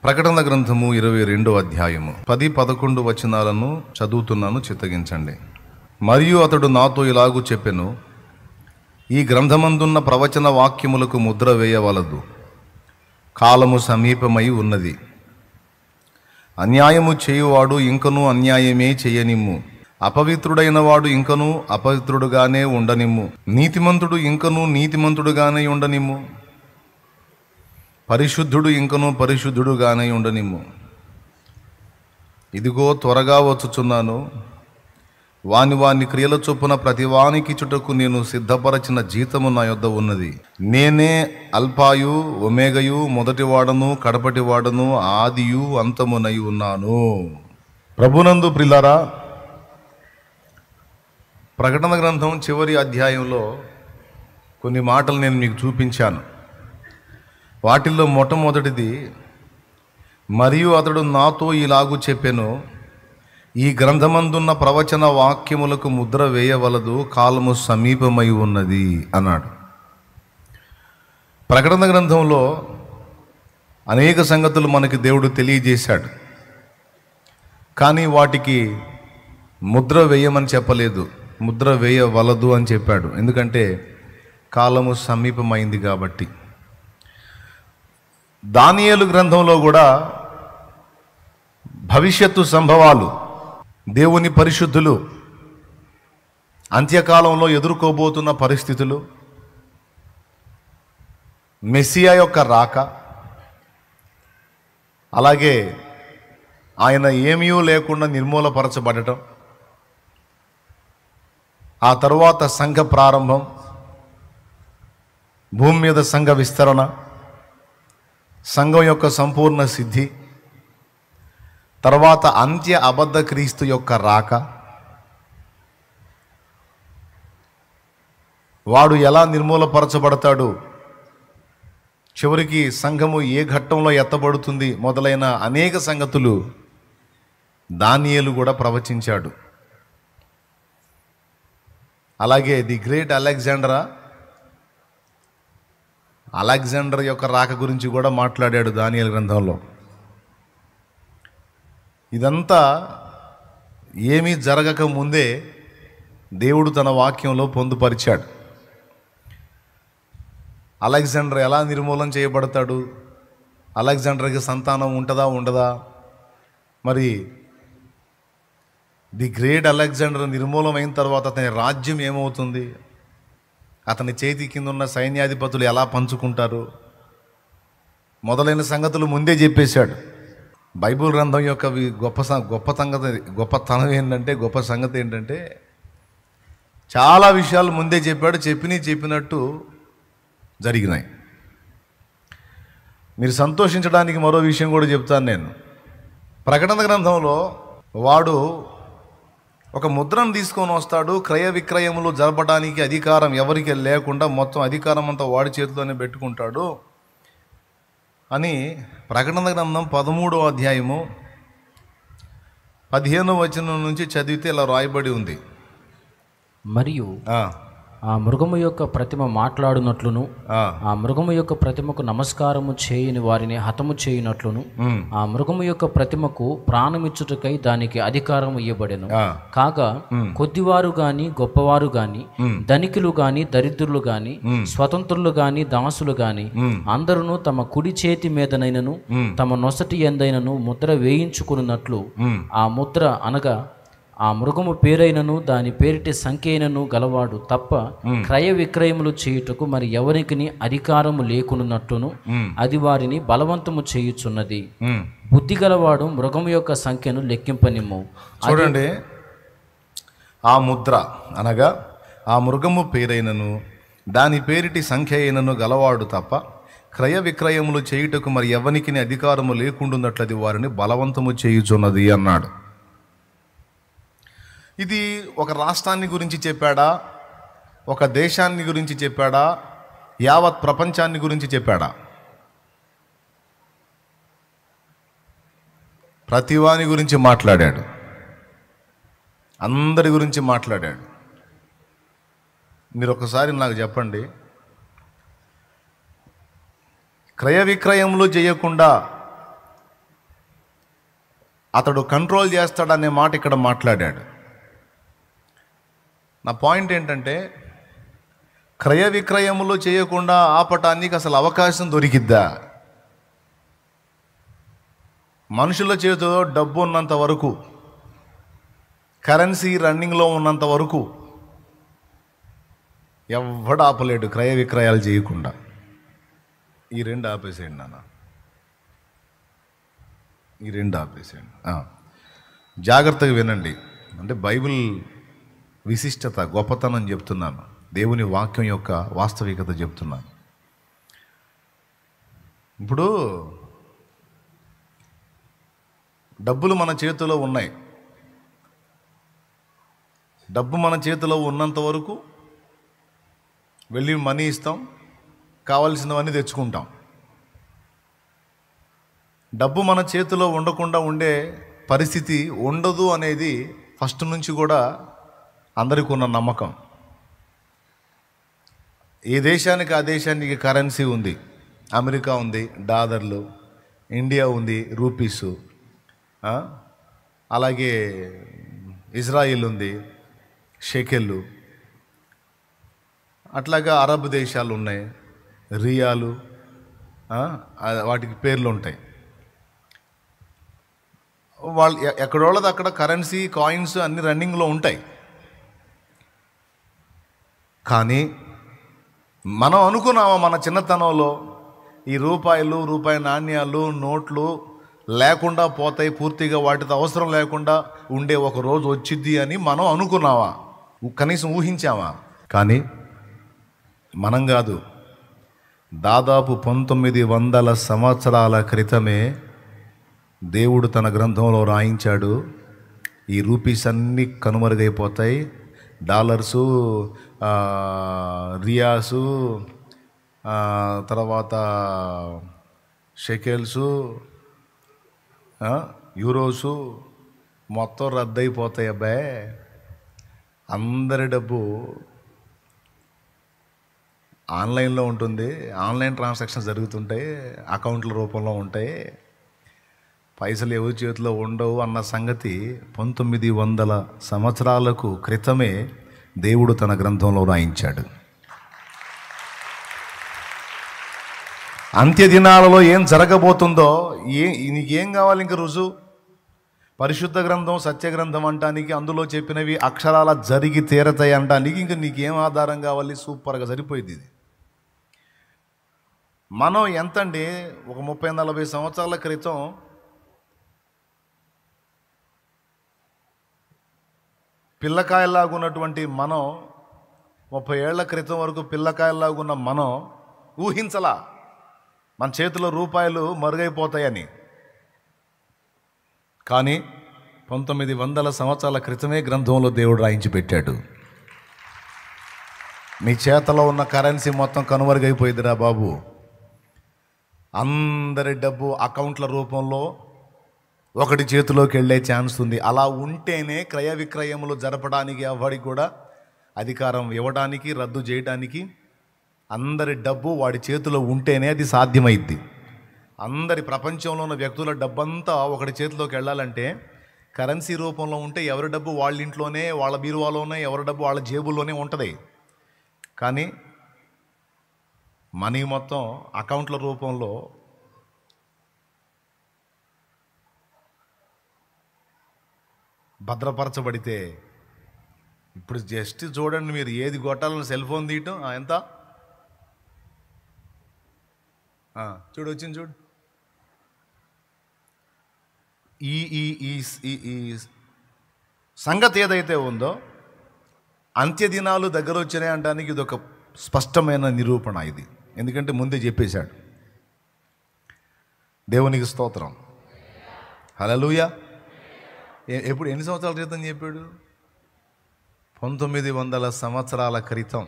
ప్రకటన గ్రంథము 22వ అధ్యాయము 10-11 వచనాలను చదువుతున్నాను, చిత్తగించండి. మరియు అతడు నాతో ఇలాగు చెప్పెను, ఈ గ్రంథమందున్న ప్రవచన వాక్యములకు ముద్ర వేయవలదు, కాలము సమీపమై ఉన్నది. అన్యాయము చేయువాడు ఇంకనూ అన్యాయమే చేయనిమ్ము, అపవిత్రుడైన వాడు ఇంకనూ అపవిత్రుడుగానే ఉండనిమ్ము, నీతిమంతుడు ఇంకనూ నీతిమంతుడుగానే ఉండనిమ్ము, పరిశుద్ధుడు ఇంకనూ పరిశుద్ధుడుగానే ఉండనిమ్ము. ఇదిగో త్వరగా వచ్చుచున్నాను, వాని క్రియల చొప్పున ప్రతి వానికి చుటకు నేను సిద్ధపరచిన జీతము నా యొద్ద ఉన్నది. నేనే అల్ఫాయు ఒమేగయు, మొదటివాడను కడపటివాడను, ఆదియు అంతమునై ఉన్నాను. ప్రభునందు ప్రియులారా, ప్రకటన గ్రంథం చివరి అధ్యాయంలో కొన్ని మాటలు నేను మీకు చూపించాను. వాటిల్లో మొట్టమొదటిది, మరియు అతడు నాతో ఇలాగు చెప్పెను, ఈ గ్రంథమందున్న ప్రవచన వాక్యములకు ముద్ర వేయవలదు, కాలము సమీపమై ఉన్నది అన్నాడు. ప్రకటన గ్రంథంలో అనేక సంగతులు మనకి దేవుడు తెలియజేశాడు, కానీ వాటికి ముద్ర వేయమని చెప్పలేదు, ముద్ర వేయవలదు అని చెప్పాడు. ఎందుకంటే కాలము సమీపమైంది కాబట్టి. దానియేలు గ్రంథంలో కూడా భవిష్యత్తు సంభవాలు, దేవుని పరిశుద్ధులు అంత్యకాలంలో ఎదుర్కోబోతున్న పరిస్థితులు, మెస్సియా యొక్క రాక, అలాగే ఆయన ఏమీ లేకుండా నిర్మూలపరచబడటం, ఆ తరువాత సంఘ ప్రారంభం, భూమి మీద సంఘ విస్తరణ, సంఘం యొక్క సంపూర్ణ సిద్ధి, తర్వాత అంత్య అబద్ధ క్రీస్తు యొక్క రాక, వాడు ఎలా నిర్మూలపరచబడతాడు, చివరికి సంఘము ఏ ఘట్టంలో ఎత్తబడుతుంది, మొదలైన అనేక సంగతులు దానియేలు కూడా ప్రవచించాడు. అలాగే ది గ్రేట్ అలెగ్జాండర్ యొక్క రాక గురించి కూడా మాట్లాడాడు దానియేలు గ్రంథంలో. ఇదంతా ఏమీ జరగక ముందే దేవుడు తన వాక్యంలో పొందుపరిచాడు. అలెగ్జాండర్ ఎలా నిర్మూలన చేయబడతాడు, అలెగ్జాండర్కి సంతానం ఉంటుందా ఉండదా, మరి ది గ్రేట్ అలెగ్జాండర్ నిర్మూలమైన తర్వాత అతని రాజ్యం ఏమవుతుంది, అతని చేతి కింద ఉన్న సైన్యాధిపతులు ఎలా పంచుకుంటారు, మొదలైన సంగతులు ముందే చెప్పేశాడు. బైబిల్ గ్రంథం యొక్క గొప్ప సంగతి ఏంటంటే చాలా విషయాలు ముందే చెప్పాడు, చెప్పినట్టు జరిగినాయి. మీరు సంతోషించడానికి మరో విషయం కూడా చెప్తాను నేను. ప్రకటన గ్రంథంలో వాడు ఒక ముద్రను తీసుకొని వస్తాడు, క్రయ విక్రయములు జరపడానికి అధికారం ఎవరికి లేకుండా మొత్తం అధికారం అంతా వాడి చేతిలోనే పెట్టుకుంటాడు అని ప్రకటన గ్రంథం 13వ అధ్యాయము 15వ వచనం నుంచి చదివితే ఇలా రాయబడి ఉంది. మరియు ఆ మృగము యొక్క ప్రతిమ మాట్లాడునట్లును, ఆ మృగము యొక్క ప్రతిమకు నమస్కారము చేయని వారిని హతము చేయునట్లును, ఆ మృగము యొక్క ప్రతిమకు ప్రాణమిచ్చుటకై దానికి అధికారం ఇవ్వబడెను. కాగా కొద్దివారు గాని గొప్పవారు గాని, ధనికులు గాని దరిద్రులు గాని, స్వతంత్రులు గాని దాసులు గాని, అందరూ తమ కుడి చేతి మీదనైనను తమ నొసటి ఎందైనను ముద్ర వేయించుకున్నట్లు, ఆ ముద్ర అనగా ఆ మృగము పేరైనను దాని పేరిటి సంఖ్యైనను గలవాడు తప్ప క్రయ విక్రయములు చేయుటకు మరి ఎవరికి అధికారము లేకున్నట్టును అది వారిని బలవంతము చేయుచున్నది. బుద్ధి గలవాడు మృగము యొక్క సంఖ్యను లెక్కింపనిమ్ము. చూడండి, ఆ ముద్ర అనగా ఆ మృగము పేరైనను దాని పేరిటి సంఖ్య అయినను గలవాడు తప్ప క్రయ విక్రయములు చేయుటకు మరి ఎవరికి అధికారము లేకుండాన్నట్లు అది వారిని బలవంతము చేయుచున్నది అన్నాడు. ఇది ఒక రాష్ట్రాన్ని గురించి చెప్పాడా, ఒక దేశాన్ని గురించి చెప్పాడా, యావత్ ప్రపంచాన్ని గురించి చెప్పాడా? ప్రతివాని గురించి మాట్లాడాడు, అందరి గురించి మాట్లాడాడు. మీరు ఒకసారి నాకు చెప్పండి, క్రయ విక్రయములు చేయకుండా అతడు కంట్రోల్ చేస్తాడనే మాట ఇక్కడ మాట్లాడాడు. నా పాయింట్ ఏంటంటే, క్రయ విక్రయములు చేయకుండా ఆపటానికి అసలు అవకాశం దొరికిద్దా? మనుషుల చేతిలో డబ్బు ఉన్నంత వరకు, కరెన్సీ రన్నింగ్లో ఉన్నంత వరకు ఎవడు ఆపలేడు క్రయ విక్రయాలు చేయకుండా. ఈ రెండు ఆపేసేయండి నాన్న, ఈ రెండు ఆపేసేయండి. జాగ్రత్తగా వినండి. అంటే బైబిల్ విశిష్టత, గొప్పతనం చెప్తున్నాను, దేవుని వాక్యం యొక్క వాస్తవికత చెప్తున్నాను. ఇప్పుడు డబ్బులు మన చేతిలో ఉన్నాయి. డబ్బు మన చేతిలో ఉన్నంత వరకు వెళ్ళి మనీ ఇస్తాం, కావాల్సినవన్నీ తెచ్చుకుంటాం. డబ్బు మన చేతిలో ఉండకుండా ఉండే పరిస్థితి ఉండదు అనేది ఫస్ట్ నుంచి కూడా అందరికీ ఉన్న నమ్మకం. ఏ దేశానికి ఆ దేశానికి కరెన్సీ ఉంది. అమెరికా ఉంది డాలర్లు, ఇండియా ఉంది రూపీసు, అలాగే ఇజ్రాయిల్ ఉంది షెకెళ్ళు, అట్లాగా అరబ్ దేశాలు ఉన్నాయి రియాలు, వాటికి పేర్లు ఉంటాయి. వాళ్ళు ఎక్కడోళ్ళది అక్కడ కరెన్సీ కాయిన్స్ అన్ని రన్నింగ్లో ఉంటాయి. కానీ మనం అనుకున్నామా మన చిన్నతనంలో ఈ రూపాయి నాణ్యాలు నోట్లు లేకుండా పోతాయి, పూర్తిగా వాటితో అవసరం లేకుండా ఉండే ఒక రోజు వచ్చిద్ది అని మనం అనుకున్నావా? కనీసం ఊహించామా? కానీ మనం కాదు, దాదాపు 1900 సంవత్సరాల క్రితమే దేవుడు తన గ్రంథంలో రాయించాడు, ఈ రూపీస్ అన్నీ కనుమరుగైపోతాయి, డాలర్సు, రియాసు, తర్వాత షెకెల్సు, యూరోసు మొత్తం రద్దయిపోతాయి. అబ్బాయి, అందరి డబ్బు ఆన్లైన్లో ఉంటుంది, ఆన్లైన్ ట్రాన్సాక్షన్స్ జరుగుతుంటాయి, అకౌంట్ల రూపంలో ఉంటాయి, పైసలు ఎవరి చేతిలో ఉండవు అన్న సంగతి 1900 సంవత్సరాలకు క్రితమే దేవుడు తన గ్రంథంలో రాయించాడు. అంత్య దినాలలో ఏం జరగబోతుందో, నీకేం కావాలి ఇంక రుజువు? పరిశుద్ధ గ్రంథం సత్య గ్రంథం అంటానికి, అందులో చెప్పినవి అక్షరాల జరిగి తీరతాయి అంటానికి ఇంక నీకేం ఆధారం కావాలి? సూపర్గా సరిపోయింది ఇది. మనం ఎంతండి, ఒక 30-40 సంవత్సరాల క్రితం పిల్లకాయలాగున్నటువంటి మనం, 30 ఏళ్ల క్రితం వరకు పిల్లకాయలాగున్న మనం ఊహించలా మన చేతిలో రూపాయలు మరుగైపోతాయని. కానీ 1900 సంవత్సరాల క్రితమే గ్రంథంలో దేవుడు రాయించి పెట్టాడు, నీ చేతిలో ఉన్న కరెన్సీ మొత్తం కనుమరుగైపోయిందిరా బాబు. అందరి డబ్బు అకౌంట్ల రూపంలో ఒకటి చేతిలోకి వెళ్ళే ఛాన్స్ ఉంది. అలా ఉంటేనే క్రయ విక్రయములు జరపడానికి ఎవరికి కూడా అధికారం ఇవ్వడానికి, రద్దు చేయడానికి, అందరి డబ్బు వాడి చేతిలో ఉంటేనే అది సాధ్యమైద్ది. అందరి ప్రపంచంలో ఉన్న వ్యక్తుల డబ్బంతా ఒకటి చేతిలోకి వెళ్ళాలంటే కరెన్సీ రూపంలో ఉంటే ఎవరి డబ్బు వాళ్ళ ఇంట్లోనే, వాళ్ళ బీరువాలోనే, ఎవరి డబ్బు వాళ్ళ జేబుల్లోనే ఉంటుంది. కానీ మనీ మొత్తం అకౌంట్ల రూపంలో భద్రపరచబడితే, ఇప్పుడు జస్ట్ చూడండి మీరు, ఏది కొట్టాలని సెల్ ఫోన్ తీయటం, ఎంత చూడు వచ్చింది చూడు. ఈ ఈ ఈ సంగతి ఏదైతే ఉందో, అంత్య దినాలు దగ్గర వచ్చినాయి అనడానికి ఇది ఒక స్పష్టమైన నిరూపణ ఇది. ఎందుకంటే ముందే చెప్పేశాడు. దేవునికి స్తోత్రం, హల్లెలూయా. ఎప్పుడు, ఎన్ని సంవత్సరాల క్రితం చెప్పాడు? 1900 సంవత్సరాల క్రితం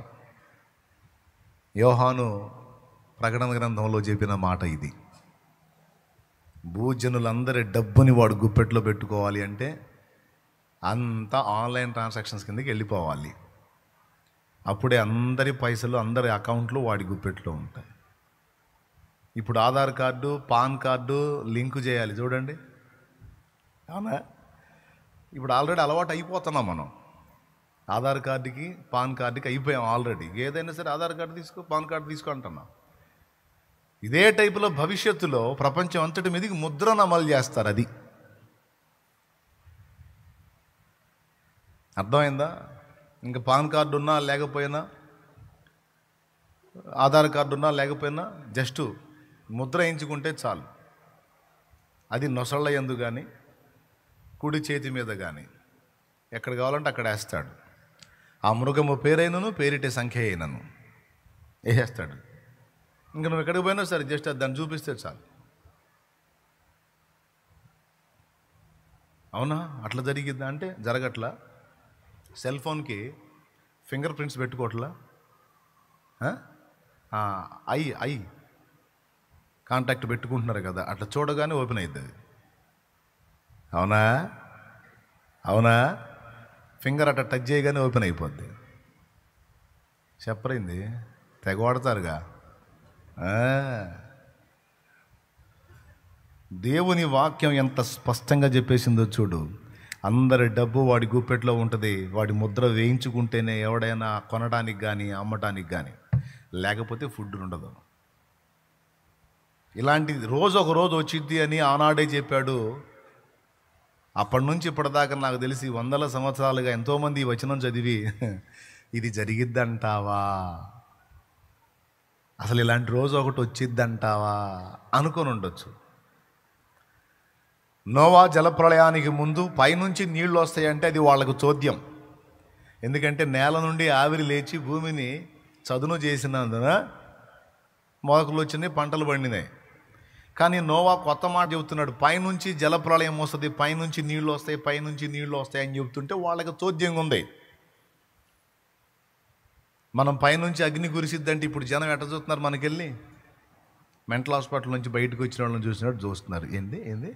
యోహాను ప్రకటన గ్రంథంలో చెప్పిన మాట ఇది. భూజనులందరి డబ్బుని వాడు గుప్పెట్లో పెట్టుకోవాలి అంటే అంతా ఆన్లైన్ ట్రాన్సాక్షన్స్ కిందకి వెళ్ళిపోవాలి. అప్పుడే అందరి పైసలు, అందరి అకౌంట్లు వాడి గుప్పెట్లో ఉంటాయి. ఇప్పుడు Aadhaar card, pan card link చేయాలి. చూడండి, అవునా? ఇప్పుడు ఆల్రెడీ అలవాటు అయిపోతున్నాం మనం. ఆధార్ కార్డుకి పాన్ కార్డుకి అయిపోయాం ఆల్రెడీ. ఏదైనా సరే ఆధార్ కార్డు తీసుకో, పాన్ కార్డు తీసుకో అంటున్నాం. ఇదే టైపులో భవిష్యత్తులో ప్రపంచం అంతటి మీదకి ముద్రను అమలు చేస్తారు. అది అర్థమైందా? ఇంకా పాన్ కార్డు ఉన్నా లేకపోయినా, ఆధార్ కార్డు ఉన్నా లేకపోయినా జస్ట్ ముద్ర వేయించుకుంటే చాలు. అది నొసళ్ళ యందు కానీ, కుడి చేతి మీద కానీ, ఎక్కడ కావాలంటే అక్కడ వేస్తాడు. ఆ మృగము పేరైనను పేరిటే సంఖ్య అయినను వేసేస్తాడు. ఇంకా నువ్వు ఎక్కడికి పోయినా సరే జస్ట్ అది దాన్ని చూపిస్తే చాలు. అవునా? అట్లా జరిగిద్దా అంటే జరగట్లా. సెల్ ఫోన్కి ఫింగర్ ప్రింట్స్ పెట్టుకోవట్లా, ఐ కాంటాక్ట్ పెట్టుకుంటున్నారు కదా, అట్లా చూడగానే ఓపెన్ అవుతుంది అది. అవునా? అవునా? ఫింగర్ అట్లా టచ్ చేయగానే ఓపెన్ అయిపోద్ది. చెప్పరైంది, తెగ వాడతారుగా. దేవుని వాక్యం ఎంత స్పష్టంగా చెప్పేసిందో చూడు. అందరి డబ్బు వాడి గుప్పెట్లో ఉంటుంది. వాడి ముద్ర వేయించుకుంటేనే ఎవడైనా కొనడానికి కానీ అమ్మటానికి కానీ, లేకపోతే ఫుడ్ ఉండదు. ఇలాంటి రోజు ఒక రోజు వచ్చిద్ది అని ఆనాడే చెప్పాడు. అప్పటి నుంచి ఇప్పటిదాకా నాకు తెలిసి వందల సంవత్సరాలుగా ఎంతోమంది ఈ వచనం చదివి ఇది జరిగిద్దంటావా, అసలు ఇలాంటి రోజు ఒకటి వచ్చిద్దంటావా అనుకొని ఉండొచ్చు. నోవా జలప్రళయానికి ముందు పైనుంచి నీళ్లు వస్తాయంటే అది వాళ్ళకు చోద్యం. ఎందుకంటే నేల నుండి ఆవిరి లేచి భూమిని చదును చేసినందున మొలకలు వచ్చినాయి, పంటలు పండినాయి. కానీ నోవా కొత్త మాట చెబుతున్నాడు, పైనుంచి జలప్రళయం వస్తుంది, పైనుంచి నీళ్లు వస్తాయి, పైనుంచి నీళ్లు వస్తాయి అని చెబుతుంటే వాళ్ళకి చోద్యంగా ఉంది. మనం పైనుంచి అగ్ని కురిసిద్దంటే ఇప్పుడు జనం ఎట్ట చూస్తున్నారు? మనకెళ్ళి మెంటల్ హాస్పిటల్ నుంచి బయటకు వచ్చిన వాళ్ళని చూసినట్టు చూస్తున్నారు. ఏంది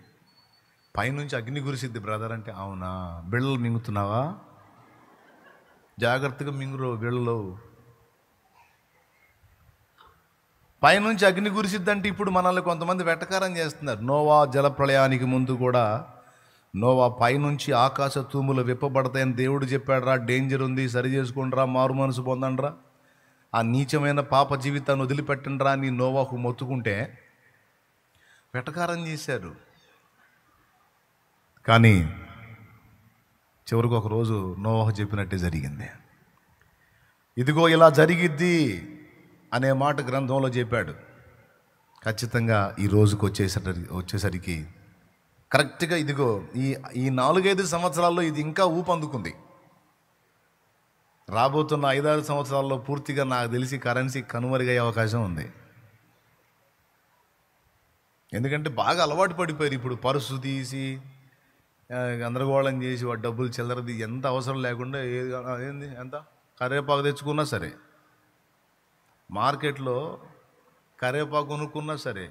పైనుంచి అగ్ని కురిసిద్ది బ్రదర్ అంటే, అవునా? బిళ్ళలు మింగుతున్నావా? జాగ్రత్తగా మింగురు బిళ్ళలు. పైనుంచి అగ్ని కురిసిద్దంటే ఇప్పుడు మనల్ని కొంతమంది వెటకారం చేస్తున్నారు. నోవా జలప్రళయానికి ముందు కూడా నోవా పైనుంచి ఆకాశ తూములు విప్పబడతాయని దేవుడు చెప్పాడురా, డేంజర్ ఉంది, సరి చేసుకుండ్రా, మారు మనసు పొందండ్రా, ఆ నీచమైన పాప జీవితాన్ని వదిలిపెట్టండ్రా అని నోవాకు మొత్తుకుంటే వెటకారం చేశారు. కానీ చివరికి ఒకరోజు నోవాహు చెప్పినట్టే జరిగింది. ఇదిగో ఇలా జరిగిద్ది అనే మాట గ్రంథంలో చెప్పాడు. ఖచ్చితంగా ఈ రోజుకు వచ్చేసరికి కరెక్ట్గా ఇదిగో ఈ 4-5 సంవత్సరాల్లో ఇది ఇంకా ఊపందుకుంది. రాబోతున్న 5-6 సంవత్సరాల్లో పూర్తిగా నాకు తెలిసి కరెన్సీ కనుమరుగయ్యే అవకాశం ఉంది. ఎందుకంటే బాగా అలవాటు పడిపోయారు. ఇప్పుడు పర్సు తీసి గందరగోళం చేసి వాడు డబ్బులు చిల్లరది ఎంత అవసరం లేకుండా ఏంది ఎంత కరివేపాకు తెచ్చుకున్నా సరే, మార్కెట్లో కరివేపాకు కొనుక్కున్నా సరే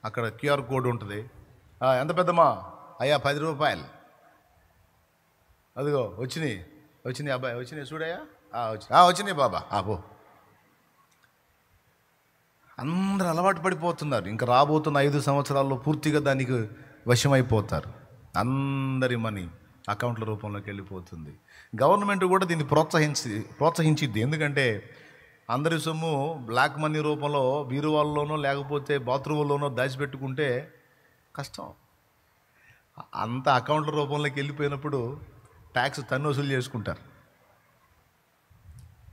అక్కడ క్యూఆర్ కోడ్ ఉంటుంది. ఎంత పెద్దమ్మా? అయ్యా 10 రూపాయలు. అదిగో వచ్చినాయి అబ్బాయి, వచ్చినాయి చూడయ్యా, వచ్చినాయి బాబా, పో. అందరూ అలవాటు పడిపోతున్నారు. ఇంకా రాబోతున్న 5 సంవత్సరాల్లో పూర్తిగా దానికి వశమైపోతారు. అందరి మనీ అకౌంట్ల రూపంలోకి వెళ్ళిపోతుంది. గవర్నమెంట్ కూడా దీన్ని ప్రోత్సహించిద్ది. ఎందుకంటే అందరి సొమ్ము బ్లాక్ మనీ రూపంలో బీరువాల్లోనో లేకపోతే బాత్రూంలోనో దాచిపెట్టుకుంటే కష్టం. అంత అకౌంట్ల రూపంలోకి వెళ్ళిపోయినప్పుడు ట్యాక్స్ తన్ను వసూలు చేసుకుంటారు,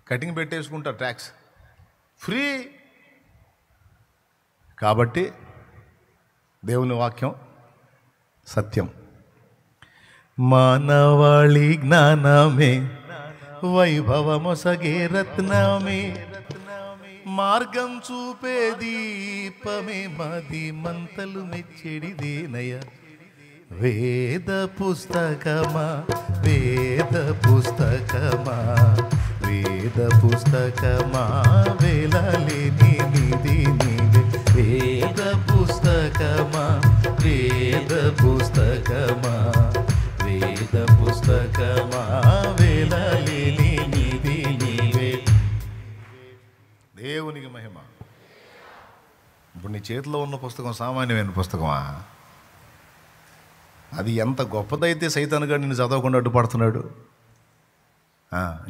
కటింగ్ పెట్టేసుకుంటారు, ట్యాక్స్ ఫ్రీ. కాబట్టి దేవుని వాక్యం సత్యం. మానవాళి జ్ఞానమే వైభవమొసగే రత్నమే, మార్గం చూపే దీపమే మది మంతలు మెచ్చెడిదేనయ. వేద పుస్తకమా వేద పుస్తకమా వేద పుస్తకమా వేలాలేని నిధి నీవే. వేద పుస్తకమా వేద పుస్తకమా వేద పుస్తకమా వేలాలేని నిధి నీవే. దేవునికి మహిమ. ఇప్పుడు నీ చేతిలో ఉన్న పుస్తకం సామాన్యమైన పుస్తకమా? అది ఎంత గొప్పదైతే సైతానుగా నిన్ను చదవకుండా అడ్డుపడుతున్నాడు.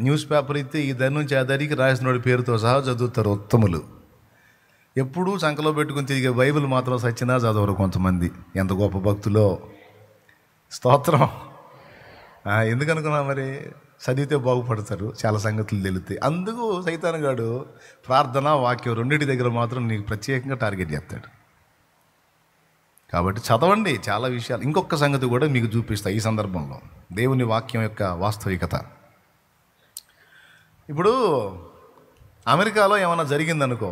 న్యూస్ పేపర్ అయితే ఈ దాని నుంచి ఆ దానికి రాసినోడి పేరుతో సహా చదువుతారు ఉత్తములు. ఎప్పుడూ సంకలో పెట్టుకుని తిరిగే బైబిల్ మాత్రం సచ్చినా చదవరు కొంతమంది. ఎంత గొప్ప భక్తులో. స్తోత్రం. ఎందుకనుకున్నా మరి చదివితే బాగుపడతారు, చాలా సంగతులు తెలుస్తాయి. అందుకు సైతానుగాడు ప్రార్థన వాక్యం రెండింటి దగ్గర మాత్రం నీకు ప్రత్యేకంగా టార్గెట్ చేస్తాడు. కాబట్టి చదవండి చాలా విషయాలు. ఇంకొక సంగతి కూడా మీకు చూపిస్తా ఈ సందర్భంలో, దేవుని వాక్యం యొక్క వాస్తవికత. ఇప్పుడు అమెరికాలో ఏమైనా జరిగిందనుకో,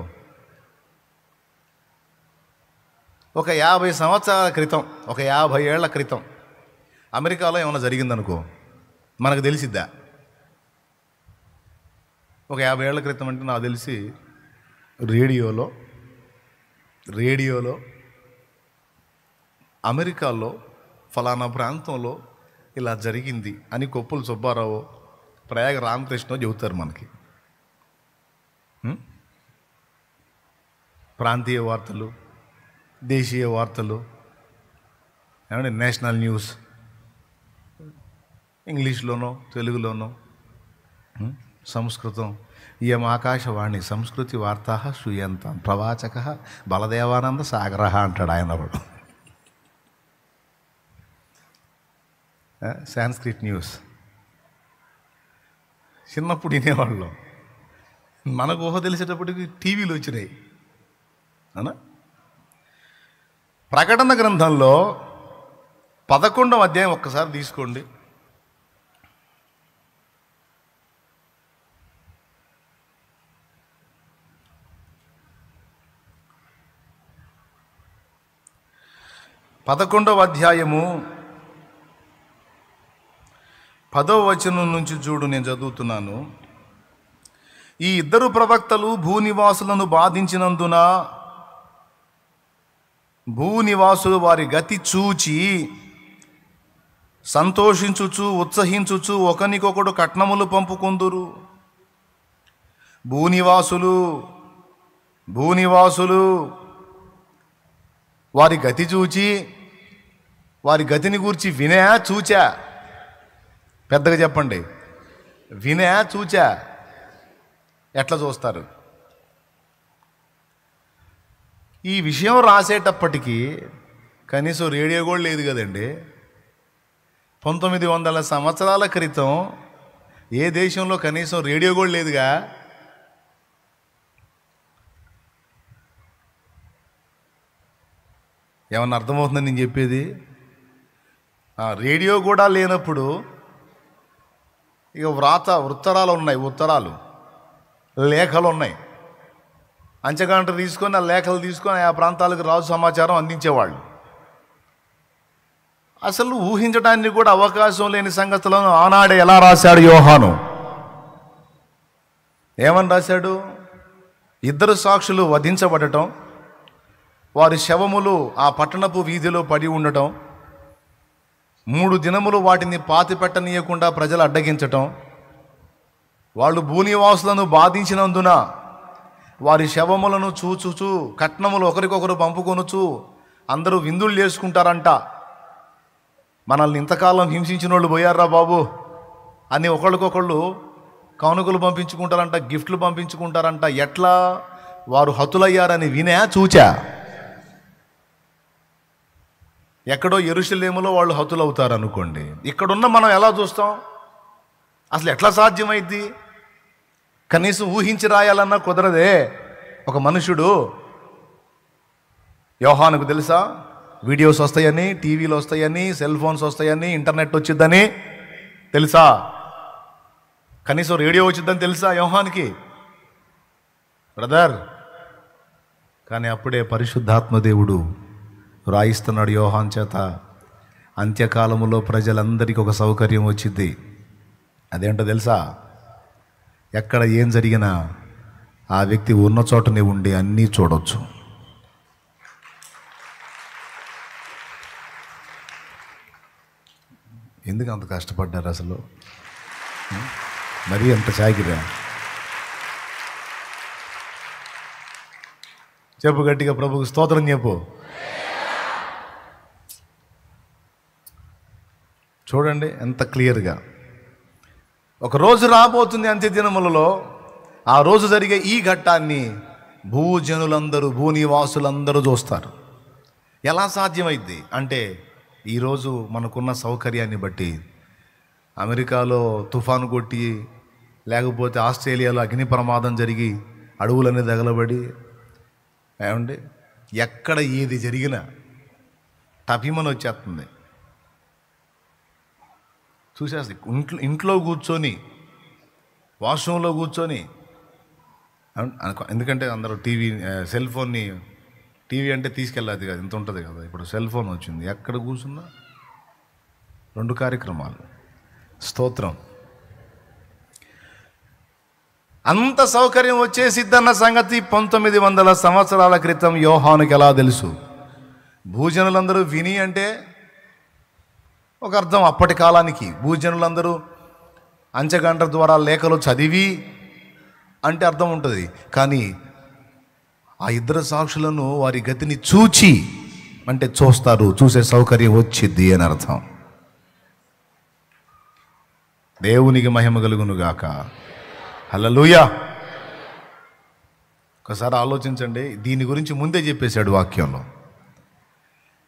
ఒక 50 సంవత్సరాల క్రితం, ఒక 50 ఏళ్ల క్రితం అమెరికాలో ఏమైనా జరిగిందనుకో, మనకు తెలిసిద్దా? ఒక 50 ఏళ్ల క్రితం అంటే నాకు తెలిసి రేడియోలో అమెరికాలో ఫలానా ప్రాంతంలో ఇలా జరిగింది అని కొప్పుల సుబ్బారావు, ప్రయాగ రామకృష్ణ చెబుతారు మనకి. ప్రాంతీయ వార్తలు, దేశీయ వార్తలు, ఏమంటే నేషనల్ న్యూస్, ఇంగ్లీష్లోనో తెలుగులోనో, సంస్కృతం. ఇయం ఆకాశవాణి సంస్కృతి వార్తా శ్రూయంత ప్రవాచక బలదేవానంద సాగర అంటాడు ఆయన. వాడు సాంస్క్రిట్ న్యూస్ చిన్నప్పుడు వినేవాళ్ళం. మనకు ఊహ తెలిసేటప్పటికి టీవీలు వచ్చినాయి. అవునా? ప్రకటన గ్రంథంలో 11వ అధ్యాయం ఒక్కసారి తీసుకోండి. పదకొండవ అధ్యాయము 10వ వచనం నుంచి చూడు, నేను చదువుతున్నాను. ఈ ఇద్దరు ప్రవక్తలు భూనివాసులను బాధించినందున భూనివాసులు వారి గతి చూచి సంతోషించుచు ఉత్సహించుచు ఒకనికొకడు కట్నములు పంపుకొందురు. భూనివాసులు వారి గతి చూచి, వారి గతిని గూర్చి చూచా, పెద్దగా చెప్పండి, చూచా. ఎట్లా చూస్తారు? ఈ విషయం రాసేటప్పటికీ కనీసం రేడియో కూడా లేదు కదండి. 1900 సంవత్సరాల క్రితం ఏ దేశంలో కనీసం రేడియో కూడా లేదుగా. ఏమన్నా అర్థమవుతుందని నేను చెప్పేది? రేడియో కూడా లేనప్పుడు ఇక ఉత్తరాలు ఉన్నాయి, లేఖలు ఉన్నాయి. అంచెగంట తీసుకొని ఆ లేఖలు తీసుకొని ఆ ప్రాంతాలకు రాజు సమాచారం అందించేవాళ్ళు. అసలు ఊహించడానికి కూడా అవకాశం లేని సంగతులను ఆనాడే ఎలా రాశాడు యోహాను? ఏమని రాశాడు? ఇద్దరు సాక్షులు వధించబడటం, వారి శవములు ఆ పట్టణపు వీధిలో పడి ఉండటం, 3 దినములు వాటిని పాతిపెట్టనీయకుండా ప్రజలు అడ్డగించటం, వాళ్ళు భూనివాసులను బాధించినందున వారి శవములను చూచుచు కట్నములు ఒకరికొకరు పంపుకొనుచు అందరూ విందులు చేసుకుంటారంట. మనల్ని ఇంతకాలం హింసించిన వాళ్ళు పోయారా బాబు అని ఒకళ్ళకొకళ్ళు కానుకలు పంపించుకుంటారంట, గిఫ్ట్లు పంపించుకుంటారంట. ఎట్లా? వారు హతులయ్యారని చూచా. ఎక్కడో యెరూషలేములో వాళ్ళు హతులవుతారు అనుకోండి, ఇక్కడున్న మనం ఎలా చూస్తాం? అసలు ఎట్లా సాధ్యమైంది? కనీసం ఊహించి రాయాలన్నా కుదరదే. ఒక మనుషుడు, యోహానుకు తెలుసా వీడియోస్ వస్తాయని, టీవీలు వస్తాయని, సెల్ ఫోన్స్ వస్తాయని, ఇంటర్నెట్ వచ్చిద్దని తెలుసా? కనీసం రేడియో వచ్చిద్దని తెలుసా యోహానికి? బ్రదర్, కానీ అప్పుడే పరిశుద్ధాత్మ దేవుడు రాయిస్తున్నాడు యోహాన్ చేత, అంత్యకాలములో ప్రజలందరికీ ఒక సౌకర్యం వచ్చింది. అదేంటో తెలుసా? ఎక్కడ ఏం జరిగినా ఆ వ్యక్తి ఉన్న చోటనే ఉండి అన్నీ చూడవచ్చు. ఎందుకు అంత కష్టపడ్డారు అసలు? మరీ అంత చాకిరా? చెప్పు గట్టిగా, ప్రభుకు స్తోత్రం చెప్పు. చూడండి ఎంత క్లియర్గా. ఒక రోజు రాబోతుంది అంత్యదినములలో, ఆ రోజు జరిగే ఈ ఘట్టాన్ని భూజనులందరూ, భూనివాసులందరూ చూస్తారు. ఎలా సాధ్యమైంది అంటే, ఈరోజు మనకున్న సౌకర్యాన్ని బట్టి అమెరికాలో తుఫాను కొట్టి, లేకపోతే ఆస్ట్రేలియాలో అగ్ని ప్రమాదం జరిగి అడవులన్నీ తగలబడి, ఏమండి ఎక్కడ ఏది జరిగినా టపిమని వచ్చేస్తుంది. చూసేస్తుంది. ఇంట్లో కూర్చొని, వాష్రూమ్లో కూర్చొని, ఎందుకంటే అందరూ సెల్ ఫోన్ని, టీవీ అంటే తీసుకెళ్ళాది కదా, ఇంత ఉంటుంది కదా. ఇప్పుడు సెల్ ఫోన్ వచ్చింది, ఎక్కడ కూర్చున్నా 2 కార్యక్రమాలు. స్తోత్రం. అంత సౌకర్యం వచ్చేసిద్దన్న సంగతి 1900 సంవత్సరాల క్రితం యోహానుకి ఎలా తెలుసు? భూజనులందరూ విని అంటే ఒక అర్థం. అప్పటి కాలానికి భూజనులందరూ అంచెగంట ద్వారా లేఖలు చదివి అంటే అర్థం ఉంటుంది. కానీ ఆ 2 సాక్షులను వారి గతిని చూచి అంటే చూస్తారు, చూసే సౌకర్యం వచ్చిద్ది అని అర్థం. దేవునికి మహిమ కలుగునుగాక. హల్లెలూయా. ఒకసారి ఆలోచించండి. దీని గురించి ముందే చెప్పేశాడు వాక్యంలో.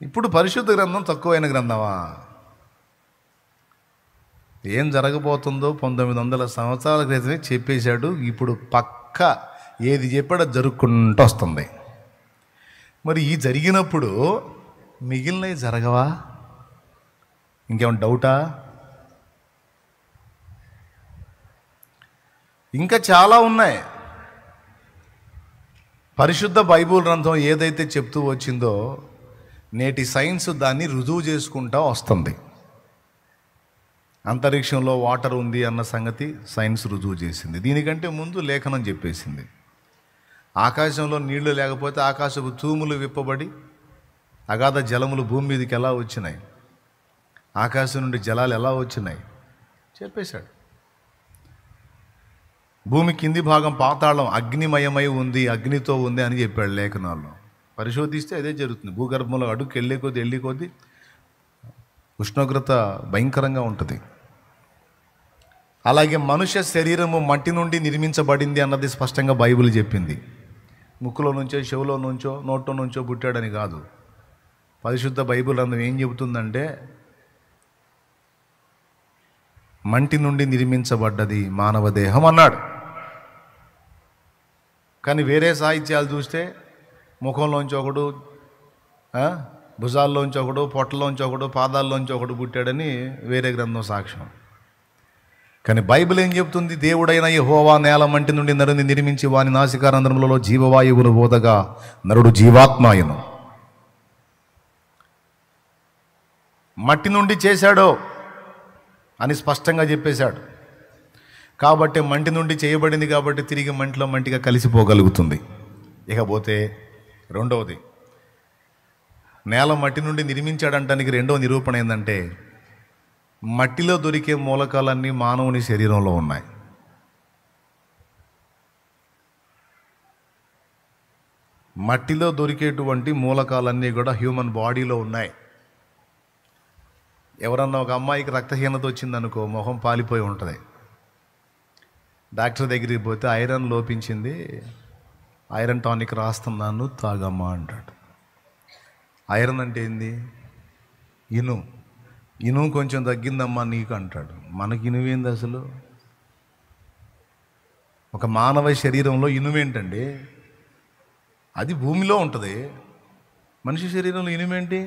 ఇప్పుడు పరిశుద్ధ గ్రంథం తక్కువైన గ్రంథమా? ఏం జరగబోతుందో 1900 సంవత్సరాల క్రితమే చెప్పేశాడు. ఇప్పుడు పక్క ఏది చెప్పాడో జరుపుకుంటూ వస్తుంది. మరి ఈ జరిగినప్పుడు మిగిలినవి జరగవా? ఇంకేమైనా డౌటా? ఇంకా చాలా ఉన్నాయి. పరిశుద్ధ బైబిల్ గ్రంథం ఏదైతే చెప్తూ వచ్చిందో, నేటి సైన్స్ దాన్ని రుజువు చేసుకుంటూ వస్తుంది. అంతరిక్షంలో వాటర్ ఉంది అన్న సంగతి సైన్స్ రుజువు చేసింది. దీనికంటే ముందు లేఖనం చెప్పేసింది. ఆకాశంలో నీళ్లు లేకపోతే ఆకాశపు తూములు విప్పబడి అగాధ జలములు భూమి మీదకి ఎలా వచ్చినాయి, ఆకాశం నుండి జలాలు ఎలా వచ్చినాయి చెప్పేశాడు. భూమి కింది భాగం పాతాళం అగ్నిమయమై ఉంది, అగ్నితో ఉంది అని చెప్పాడు లేఖనాల్లో. పరిశోధిస్తే అదే జరుగుతుంది. భూగర్భంలో అడుగుకి వెళ్ళే కొద్దీ ఉష్ణోగ్రత భయంకరంగా ఉంటుంది. అలాగే మనుష్య శరీరము మట్టి నుండి నిర్మించబడింది అన్నది స్పష్టంగా బైబిల్ చెప్పింది. ముక్కులో నుంచో, చెవులో నుంచో, నోట్లో నుంచో పుట్టాడని కాదు. పరిశుద్ధ బైబిల్ గ్రంథం ఏం చెబుతుందంటే, మంటి నుండి నిర్మించబడ్డది మానవ దేహం అన్నాడు. కానీ వేరే సాహిత్యాలు చూస్తే ముఖంలోంచి ఒకడు, భుజాల్లోంచి ఒకడు, పొట్టలోంచి ఒకడు, పాదాల్లోంచి ఒకడు పుట్టాడని వేరే గ్రంథం సాక్ష్యం. కానీ బైబిల్ ఏం చెప్తుంది? దేవుడైన యెహోవా నేల మంటి నుండి నరుని నిర్మించి వాని నాసికారంధ్రములలో జీవవాయువును ఊదగా నరుడు జీవాత్మాయను. మట్టి నుండి చేశాడో అని స్పష్టంగా చెప్పేశాడు. కాబట్టి మంటి నుండి చేయబడింది కాబట్టి తిరిగి మంటిలో మంటిగా కలిసిపోగలుగుతుంది. ఇకపోతే రెండవది, నేల మట్టి నుండి నిర్మించాడంటానికి రెండవ నిరూపణ ఏంటంటే, మట్టిలో దొరికే మూలకాలన్నీ మానవుని శరీరంలో ఉన్నాయి. మట్టిలో దొరికేటువంటి మూలకాలన్నీ కూడా హ్యూమన్ బాడీలో ఉన్నాయి. ఎవరన్నా ఒక అమ్మాయికి రక్తహీనత వచ్చిందనుకో, మొహం పాలిపోయి ఉంటుంది. డాక్టర్ దగ్గరికి పోతే ఐరన్ లోపించింది, ఐరన్ టానిక్ రాస్తున్నాను తాగమ్మా అంటాడు. ఐరన్ అంటే ఏంది? ఇనుము కొంచెం తగ్గిందమ్మా నీకు అంటాడు. మనకి ఇనువేంది అసలు? ఒక మానవ శరీరంలో ఇనుమేంటండి? అది భూమిలో ఉంటుంది. మనిషి శరీరంలో ఇనుమేంటి?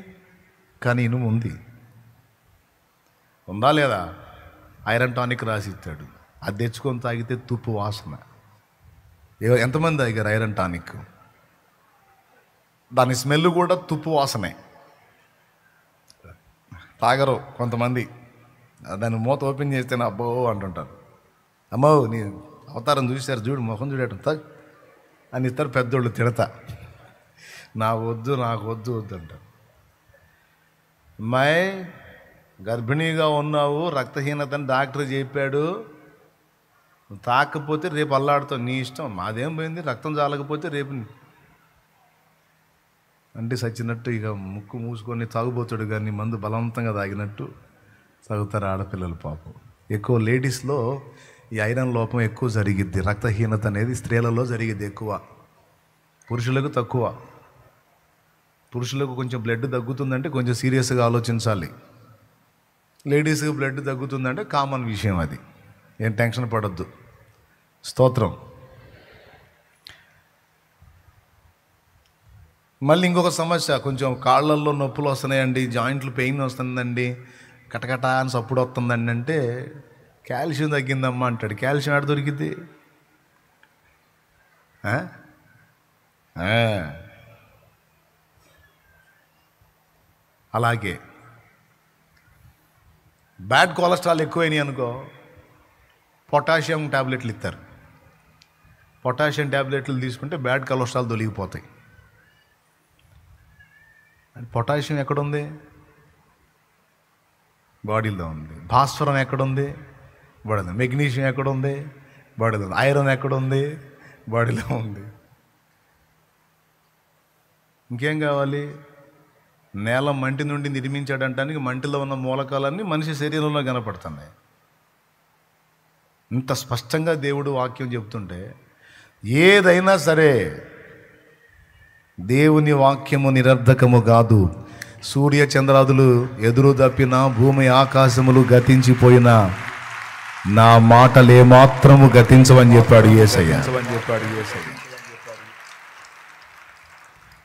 కానీ ఇనుము ఉంది. ఉందా లేదా? ఐరన్ టానిక్ రాసి ఇచ్చాడు. అది తెచ్చుకొని తాగితే తుప్పు వాసన. ఎంతమంది తాగారు ఐరన్ టానిక్? దాని స్మెల్ కూడా తుప్పు వాసనే. తాగరు కొంతమంది. దాన్ని మూత ఓపెన్ చేస్తేనే అబ్బో అంటుంటారు. అమ్మో నీ అవతారం చూశారు చూడు, ముఖం చూడటం తగ్ అని ఇస్తారు పెద్దోళ్ళు. తిడతా, నాకు వద్దు అంటారు. అమ్మాయి గర్భిణీగా ఉన్నావు, రక్తహీనతని డాక్టర్ చెప్పాడు, తాకపోతే రేపు అల్లాడుతావు, నీ ఇష్టం, మాదేం పోయింది. రక్తం చాలకపోతే రేపు అంటే సచ్చినట్టు ఇక ముక్కు మూసుకొని తాగుబోతాడు కానీ మందు బలవంతంగా తాగినట్టు చదువుతారు ఆడపిల్లలు పాపం. ఎక్కువ లేడీస్లో ఈ ఐరన్ లోపం ఎక్కువ జరిగిద్ది. రక్తహీనత అనేది స్త్రీలలో జరిగిద్ది ఎక్కువ, పురుషులకు తక్కువ. పురుషులకు కొంచెం బ్లడ్ తగ్గుతుందంటే కొంచెం సీరియస్గా ఆలోచించాలి. లేడీస్కి బ్లడ్ తగ్గుతుందంటే కామన్ విషయం, అది ఏం టెన్షన్ పడొద్దు. స్తోత్రం. మళ్ళీ ఇంకొక సమస్య, కొంచెం కాళ్ళల్లో నొప్పులు వస్తున్నాయండి, జాయింట్లు పెయిన్ వస్తుందండి, కటకట అని సప్పుడు వస్తుందండి అంటే కాల్షియం తగ్గిందమ్మా అంటాడు. కాల్షియం ఎక్కడ దొరికిద్ది? అలాగే బ్యాడ్ కొలెస్ట్రాల్ ఎక్కువైనాయి అనుకో, పొటాషియం ట్యాబ్లెట్లు ఇస్తారు. పొటాషియం ట్యాబ్లెట్లు తీసుకుంటే బ్యాడ్ కొలెస్ట్రాల్ తొలగిపోతాయి. పొటాషియం ఎక్కడుంది? బాడీలో ఉంది. భాస్వరం ఎక్కడుంది? బాడీలో. మెగ్నీషియం ఎక్కడుంది? బాడీలో ఉంది. ఐరన్ ఎక్కడుంది? బాడీలో ఉంది. ఇంకేం కావాలి? నేల మంటి నుండి నిర్మించాడంటానికి మంటిలో ఉన్న మూలకాలన్నీ మనిషి శరీరంలో కనపడుతున్నాయి. ఇంత స్పష్టంగా దేవుడు వాక్యం చెప్తుంటే, ఏదైనా సరే దేవుని వాక్యము నిరర్ధకము కాదు. సూర్య చంద్రాదులు ఎదురు తప్పిన, భూమి ఆకాశములు గతించిపోయినా నా మాటలు ఏమాత్రము గతించవని చెప్పాడు యేసయ్య.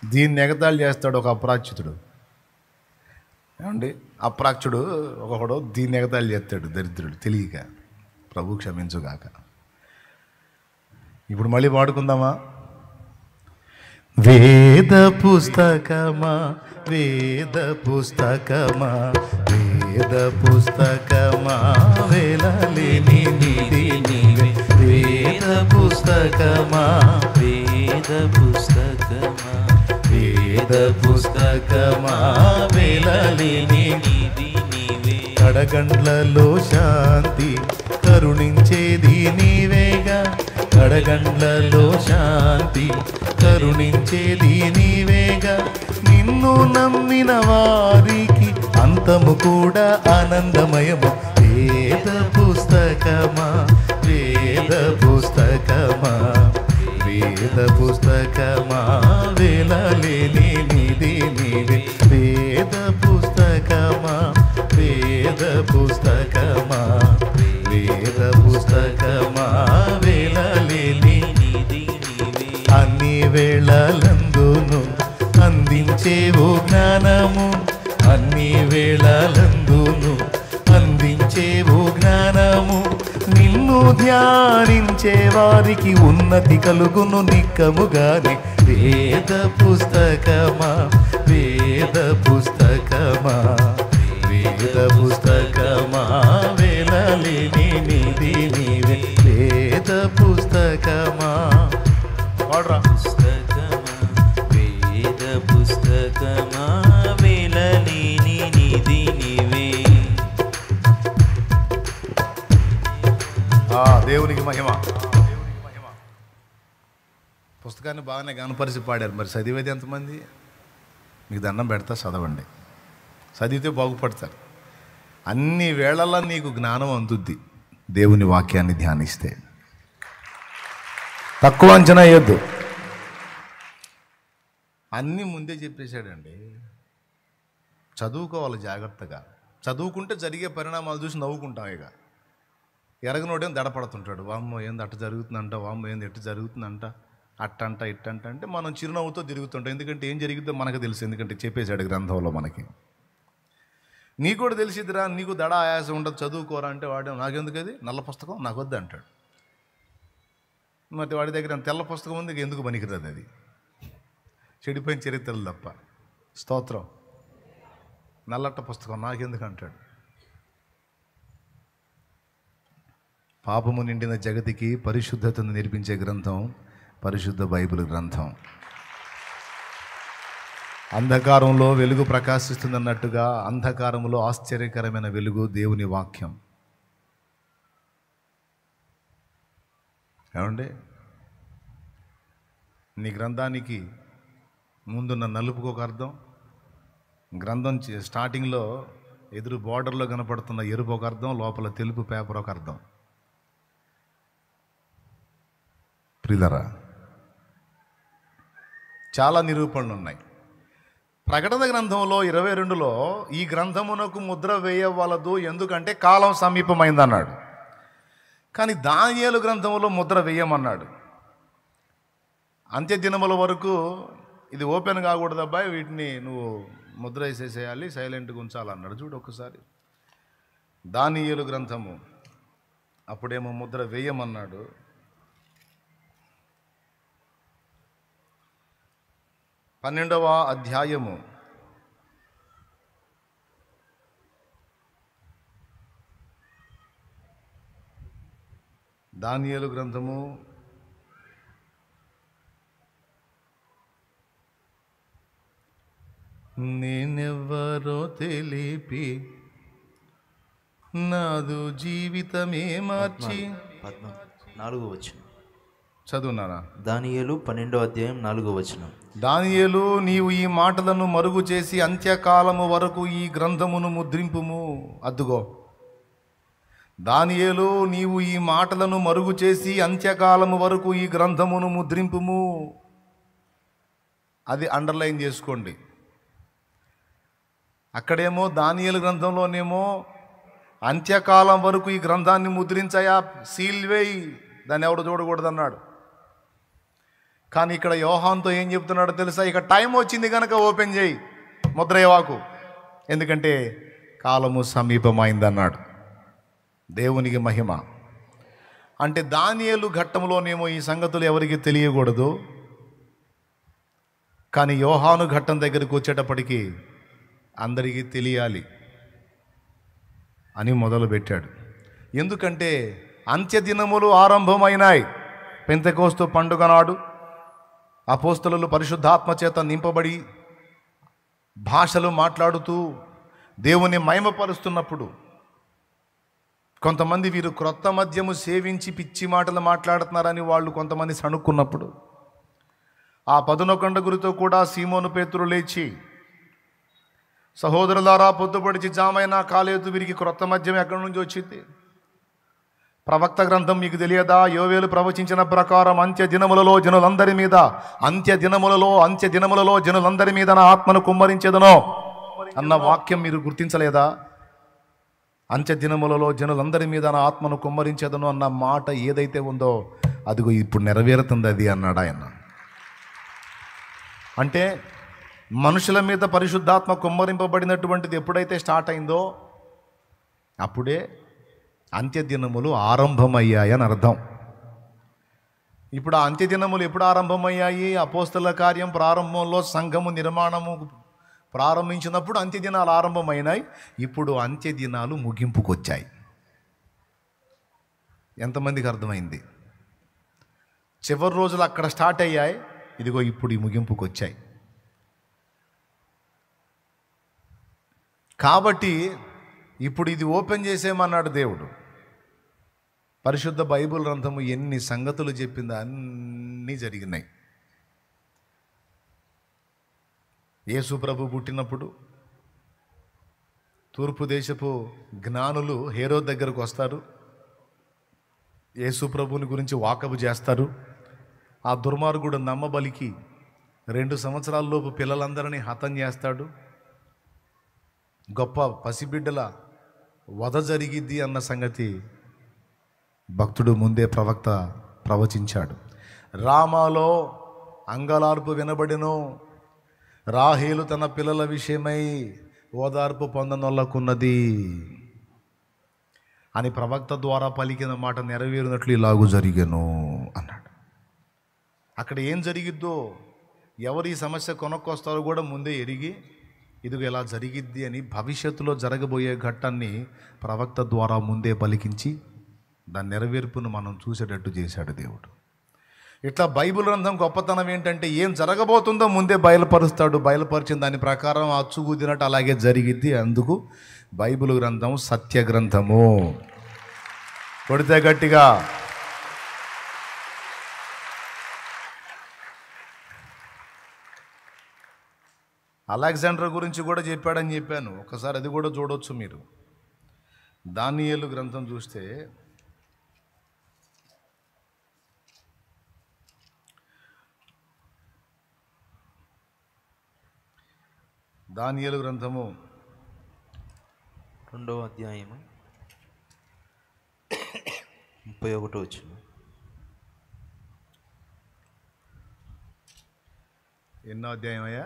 దీన్ని ఎగతాళి చేస్తాడు ఒక అప్రాచ్యుతుడు. ఏమండి, అప్రాచ్యుడు ఒకడు దీన్ని ఎగతాళి చేస్తాడు, దరిద్రుడు, తెలియక. ప్రభు క్షమించుగాక. ఇప్పుడు మళ్ళీ పాడుకుందామా? వేద పుస్తకమా, వేద పుస్తకమా, వేద పుస్తకమా, వేలలేని నిధి నీవే. వేద పుస్తకమా, వేద పుస్తకమా, వేద పుస్తకమా, వేలలేని నిధి నీవే. కడగండ్లలో శాంతి కరుణించేది నీవేగా, కడగండ్లలో శాంతి కరుణించేది నీవేగా. నిన్ను నమ్మిన వారికి అంతము కూడా ఆనందమయము. వేద పుస్తకమా, వేద పుస్తకమా, వేద పుస్తకమా, వేలలేని నిధి నీవే. వేద పుస్తకమా, వేద పుస్తకమా, వేద పుస్తకమా, వేలలేని నిధి నీవే. అన్ని వేళలందును అందించేవు జ్ఞానము, అన్ని వేళలందును అందించేవు జ్ఞానము. నిన్ను ధ్యానించే వారికి ఉన్నతి కలుగును నిక్కముగానే. వేద పుస్తకమా, వేద పుస్తకమా, వేద పుస్తకమా, వేలలేని నిధి నీవే. వేద పుస్తకమా, వాడరా పుస్తకమా, వేద పుస్తకమా, వేలలేని నిధి నీవే. దేవునికి మహిమ. పుస్తకాన్ని బాగానే గనపరిచి పాడారు. మరి చదివేది ఎంతమంది? మీకు దండం పెడతా, చదవండి. చదివితే బాగుపడతారు. అన్ని వేళల్లో నీకు జ్ఞానం అందుద్ది దేవుని వాక్యాన్ని ధ్యానిస్తే. తక్కువ అంచనా వేయొద్దు. అన్నీ ముందే చెప్పేశాడండి. చదువుకోవాలి జాగ్రత్తగా. చదువుకుంటే జరిగే పరిణామాలు చూసి నవ్వుకుంటాం. ఇక ఎరగనోడేం దడపడుతుంటాడు. వామ్మో ఏంది అట్ట జరుగుతుందంట, వామ్మో ఏంది ఎట్టు జరుగుతుందంట, అట్టంట ఇట్టంట అంటే మనం చిరునవ్వుతో తిరుగుతుంటాం. ఎందుకంటే ఏం జరిగిద్దో మనకు తెలుసు, ఎందుకంటే చెప్పేశాడు గ్రంథంలో మనకి. నీకు కూడా తెలిసిద్దిరా, నీకు దడ ఆయాసం ఉండదు, చదువుకోరా అంటే వాడు నాకెందుకు, అది నల్ల పుస్తకం నాకు వద్దు అంటాడు. మరి వాడి దగ్గర తెల్ల పుస్తకం ఉంది, ఎందుకు పనికిరాదు, అది చెడిపోయిన చరిత్రలు తప్ప. స్తోత్రం. నల్లట్ట పుస్తకం నాకెందుకు అంటాడు. పాపము నిండిన జగతికి పరిశుద్ధతను నేర్పించే గ్రంథం పరిశుద్ధ బైబిల్ గ్రంథం. అంధకారంలో వెలుగు ప్రకాశిస్తుందన్నట్టుగా అంధకారంలో ఆశ్చర్యకరమైన వెలుగు దేవుని వాక్యం. ఏమండి, నీ గ్రంథానికి ముందున్న నలుపుకు ఒక అర్థం. గ్రంథం స్టార్టింగ్లో ఎదురు బార్డర్లో కనపడుతున్న ఎరుపు ఒక అర్థం, లోపల తెలుపు పేపర్ ఒక అర్థం. ప్రియులారా, చాలా నిరూపణలు ఉన్నాయి. ప్రకటన గ్రంథంలో 22లో ఈ గ్రంథమునకు ముద్ర వేయవలదు, ఎందుకంటే కాలం సమీపమైందన్నాడు. కానీ దానియేలు గ్రంథంలో ముద్ర వేయమన్నాడు. అంత్య దినముల వరకు ఇది ఓపెన్ కాకూడదు అబ్బాయి, వీటిని నువ్వు ముద్ర వేసేసేయాలి, సైలెంట్గా ఉంచాలన్నాడు. చూడు ఒకసారి దానియేలు గ్రంథము, అప్పుడేమో ముద్ర వేయమన్నాడు. పన్నెండవ అధ్యాయము దానియేలు గ్రంథము 'నేనెవ్వరో తెలిపి నాదు జీవితమే మార్చి' 4వ వచనం చదువున్నారా? దానియేలు 12వ అధ్యాయం 4వ వచనం. దానియేలు, నీవు ఈ మాటలను మరుగు చేసి అంత్యకాలము వరకు ఈ గ్రంథమును ముద్రింపుము. అద్దుగో, దానియేలు, నీవు ఈ మాటలను మరుగు చేసి అంత్యకాలము వరకు ఈ గ్రంథమును ముద్రింపుము. అది అండర్లైన్ చేసుకోండి. అక్కడేమో దానియేలు గ్రంథంలోనేమో అంత్యకాలం వరకు ఈ గ్రంథాన్ని ముద్రించయా, సీల్ వేయి, దాన్ని ఎవడు చూడకూడదు అన్నాడు. కానీ ఇక్కడ యోహాన్తో ఏం చెప్తున్నాడో తెలుసా? ఇక టైం వచ్చింది కనుక ఓపెన్ చేయి, ముద్రయ్యవాకు, ఎందుకంటే కాలము సమీపమైందన్నాడు. దేవునికి మహిమ. అంటే దానియేలు ఘట్టంలోనేమో ఈ సంగతులు ఎవరికి తెలియకూడదు, కానీ యోహాను ఘట్టం దగ్గరికి వచ్చేటప్పటికి అందరికీ తెలియాలి అని మొదలుపెట్టాడు. ఎందుకంటే అంత్యదినములు ఆరంభమైనాయి. పెంతెకోస్తు పండుగ నాడు అపోస్తలులు పరిశుద్ధాత్మ చేత నింపబడి భాషలు మాట్లాడుతూ దేవుని మహిమపరుస్తున్నప్పుడు, కొంతమంది వీరు క్రొత్త మద్యము సేవించి పిచ్చి మాటలు మాట్లాడుతున్నారని వాళ్ళు కొంతమంది సణుక్కున్నప్పుడు, ఆ 11 గురితో కూడా సీమోను పేతురు లేచి, సహోదరులారా, పొద్దుపడిచి జామైనా కాలేదు, వీరికి క్రొత్త మద్యం ఎక్కడి నుంచి వచ్చింది? ప్రవక్త గ్రంథం మీకు తెలియదా? యోవేలు ప్రవచించిన ప్రకారం అంత్య దినములలో జనులందరి మీద నా ఆత్మను కుమ్మరించేదనో అన్న వాక్యం మీరు గుర్తించలేదా? అంత్య దినములలో జనులందరి మీద నా ఆత్మను కుమ్మరించేదనో అన్న మాట ఏదైతే ఉందో అదిగో ఇప్పుడు నెరవేరుతుంది అది అన్నాడు ఆయన. అంటే మనుషుల మీద పరిశుద్ధాత్మ కుమ్మరింపబడినటువంటిది ఎప్పుడైతే స్టార్ట్ అయిందో అప్పుడే అంత్యదినములు ఆరంభమయ్యాయని అర్థం. ఇప్పుడు ఆ అంత్యదినములు ఎప్పుడు ఆరంభమయ్యాయి? అపోస్తల కార్యం ప్రారంభంలో సంఘము నిర్మాణము ప్రారంభించినప్పుడు అంత్యదినాలు ఆరంభమైనాయి. ఇప్పుడు అంత్యదినాలు ముగింపుకు వచ్చాయి. ఎంతమందికి అర్థమైంది? చివరి రోజులు అక్కడ స్టార్ట్ అయ్యాయి, ఇదిగో ఇప్పుడు ఈ ముగింపుకు వచ్చాయి. కాబట్టి ఇప్పుడు ఇది ఓపెన్ చేసేయమన్నాడు దేవుడు. పరిశుద్ధ బైబిల్ గ్రంథము ఎన్ని సంగతులు చెప్పిందో అన్నీ జరిగినాయి. యేసు ప్రభు పుట్టినప్పుడు తూర్పు దేశపు జ్ఞానులు హేరోదు దగ్గరకు వస్తారు, యేసు ప్రభుని గురించి వాకబు చేస్తారు. ఆ దుర్మార్గుడు నమ్మబలికి 2 సంవత్సరాల లోపు పిల్లలందరినీ హతం చేస్తాడు. గొప్ప పసిబిడ్డల వధ జరిగిద్ది అన్న సంగతి భక్తుడు ముందే ప్రవక్త ప్రవచించాడు. రామాలో అంగలార్పు వినబడెను, రాహేలు తన పిల్లల విషయమై ఓదార్పు పొందనొల్లకున్నది అని ప్రవక్త ద్వారా పలికిన మాట నెరవేరినట్లు ఇలాగూ జరిగెను అన్నాడు. అక్కడ ఏం జరిగిద్దో, ఎవరు ఈ సమస్య కొనక్కొస్తారో కూడా ముందే ఎరిగి ఇదిగో ఇలా జరిగిద్ది అని భవిష్యత్తులో జరగబోయే ఘట్టాన్ని ప్రవక్త ద్వారా ముందే పలికించి దాని నెరవేర్పును మనం చూసేటట్టు చేశాడు దేవుడు. ఇట్లా బైబిల్ గ్రంథం గొప్పతనం ఏంటంటే ఏం జరగబోతుందో ముందే బయలుపరుస్తాడు. బయలుపరిచిన దాని ప్రకారం అచ్చుగుద్దినట్టు అలాగే జరిగిద్ది. అందుకు బైబిల్ గ్రంథం సత్య గ్రంథము. కొడితే గట్టిగా. అలెగ్జాండర్ గురించి కూడా చెప్పాడని చెప్పాను. ఒకసారి అది కూడా చూడవచ్చు మీరు. దానియేలు గ్రంథం చూస్తే దానియేలు గ్రంథము 2వ అధ్యాయము 31 వచనం. ఎన్నో అధ్యాయం అయ్యా?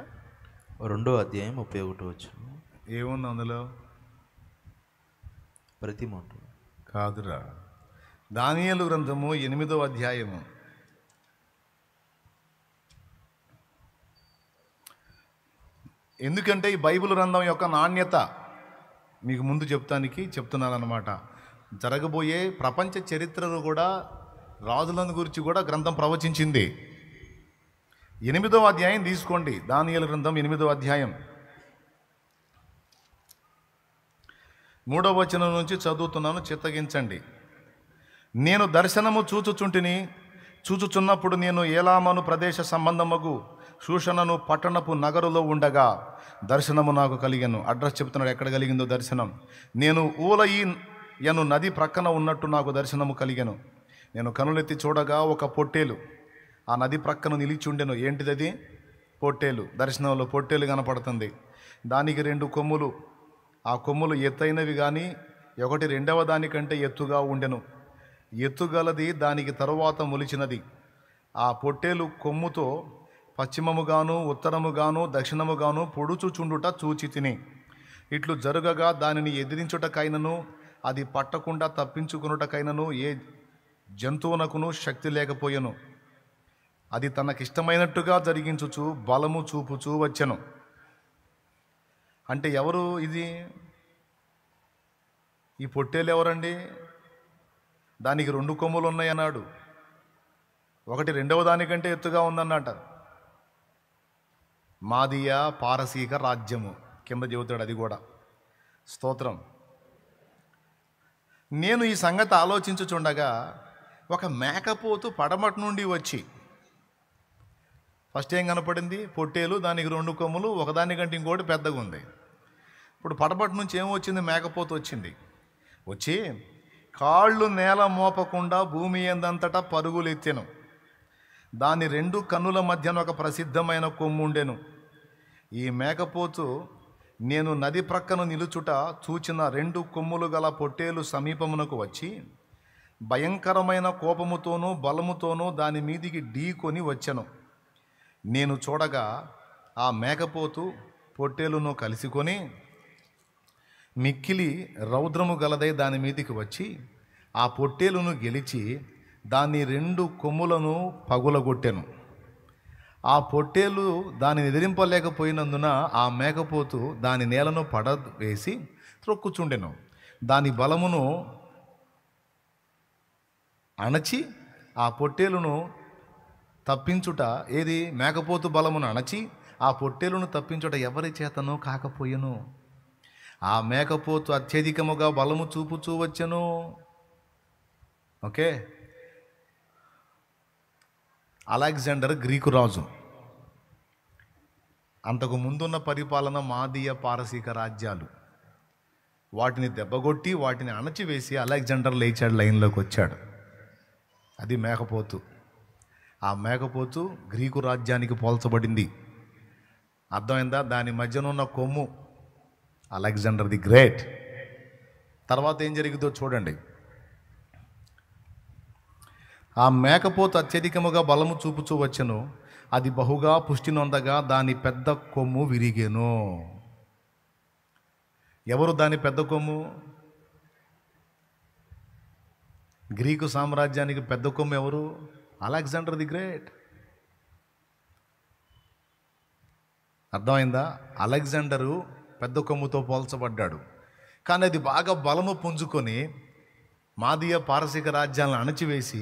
2వ అధ్యాయం 31 వచనం. ఏముంది అందులో? ప్రతిమ ఉంటుంది. కాదురా, దానియేలు గ్రంథము 8వ అధ్యాయము. ఎందుకంటే ఈ బైబిల్ గ్రంథం యొక్క నాణ్యత మీకు ముందు చెప్తున్నానన్నమాట. జరగబోయే ప్రపంచ చరిత్రను కూడా, రాజులను గురించి కూడా గ్రంథం ప్రవచించింది. 8వ అధ్యాయం తీసుకోండి. దానియేలు గ్రంథం 8వ అధ్యాయం 3వ వచనం నుంచి చదువుతున్నాను, చిత్తగించండి. నేను దర్శనము చూచుచున్నప్పుడు నేను ఏలామను ప్రదేశ సంబంధముగు షూషనను పట్టణపు నగరులో ఉండగా దర్శనము నాకు కలిగెను. అడ్రస్ చెప్తున్నాడు, ఎక్కడ కలిగిందో దర్శనం. నేను ఊలయను నది ప్రక్కన ఉన్నట్టు నాకు దర్శనము కలిగెను. నేను కనులెత్తి చూడగా ఒక పొట్టేలు ఆ నది ప్రక్కన నిలిచి ఉండెను. ఏంటిది? పొట్టేలు. దర్శనంలో పొట్టేలు కనపడుతుంది. దానికి 2 కొమ్ములు. ఆ కొమ్ములు ఎత్తైనవి కానీ ఒకటి రెండవ దానికంటే ఎత్తుగా ఉండెను. ఎత్తుగలది దానికి తరువాత మొలిచినది. ఆ పొట్టేలు కొమ్ముతో పశ్చిమముగాను ఉత్తరముగాను దక్షిణముగాను పొడుచుచుండుట చూచి తిని, ఇట్లు జరుగగా దానిని ఎదిరించుటకైనను అది పట్టకుండా తప్పించుకునుటకైనను ఏ జంతువునకును శక్తి లేకపోయెను. అది తనకిష్టమైనట్టుగా జరిగించుచు బలము చూపుచూ వచ్చెను. అంటే ఎవరు ఇది? ఈ పొట్టేలు ఎవరండి? దానికి 2 కొమ్ములు ఉన్నాయన్నాడు. ఒకటి రెండవ దానికంటే ఎత్తుగా ఉందన్నట. మాదియా పారసీక రాజ్యము కింద చెబుతాడు, అది కూడా. స్తోత్రం. నేను ఈ సంగతి ఆలోచించుచుండగా ఒక మేకపోతు పడమటి నుండి వచ్చి, ఫస్ట్ ఏం కనపడింది? పొట్టేలు, దానికి 2 కొమ్ములు, ఒకదానికంటే ఇంకోటి పెద్దగా ఉంది. ఇప్పుడు పడమటి నుంచి ఏమొచ్చింది? మేకపోతు వచ్చింది. వచ్చి కాళ్ళు నేల మోపకుండా భూమి ఎందంతటా పరుగులెత్తెను. దాని 2 కన్నుల మధ్యన ఒక ప్రసిద్ధమైన కొమ్ము ఉండెను. ఈ మేకపోతు నేను నది ప్రక్కన నిలుచుట చూచిన 2 కొమ్ములు గల పొట్టేలు సమీపమునకు వచ్చి భయంకరమైన కోపముతోనూ బలముతోనూ దాని మీదికి ఢీకొని వచ్చెను. నేను చూడగా ఆ మేకపోతు పొట్టేలును కలిసికొని మిక్కిలి రౌద్రము గలదై దాని మీదికి వచ్చి ఆ పొట్టేలును గెలిచి దాని 2 కొమ్ములను పగులగొట్టెను. ఆ పొట్టేలు దానిని ఎదిరింపలేకపోయినందున ఆ మేకపోతు దాని నేలను పడవేసి త్రొక్కుచుండెను. దాని బలమును అణచి ఆ పొట్టేలును తప్పించుట, ఏది? మేకపోతు బలమును అణచి ఆ పొట్టేలును తప్పించుట ఎవరి చేతనో కాకపోయెను. ఆ మేకపోతు అత్యధికముగా బలము చూపుచూ వచ్చెను. ఓకే. అలెగ్జాండర్ గ్రీకు రాజు. అంతకు ముందున్న పరిపాలన మాదీయ పారసీక రాజ్యాలు. వాటిని దెబ్బగొట్టి వాటిని అణచివేసి అలెగ్జాండర్ లేచాడు, లైన్లోకి వచ్చాడు. అది మేకపోతు. ఆ మేకపోతు గ్రీకు రాజ్యానికి పోల్చబడింది. అర్థమైందా? దాని మధ్యనున్న కొమ్ము అలెగ్జాండర్ ది గ్రేట్. తర్వాత ఏం జరిగిందో చూడండి. ఆ మేకపోతు అత్యధికముగా బలము చూపుచూ వచ్చెను. అది బహుగా పుష్టి నొందగా దాని పెద్ద కొమ్ము విరిగెను. ఎవరు దాని పెద్ద కొమ్ము? గ్రీకు సామ్రాజ్యానికి పెద్ద కొమ్ము ఎవరు? Alexander the great. అర్థమైందా? అలెగ్జాండరు పెద్ద కొమ్ముతో పోల్చబడ్డాడు. కానీ అది బాగా బలము పుంజుకొని మాదీయ పారసీక రాజ్యాలను అణచివేసి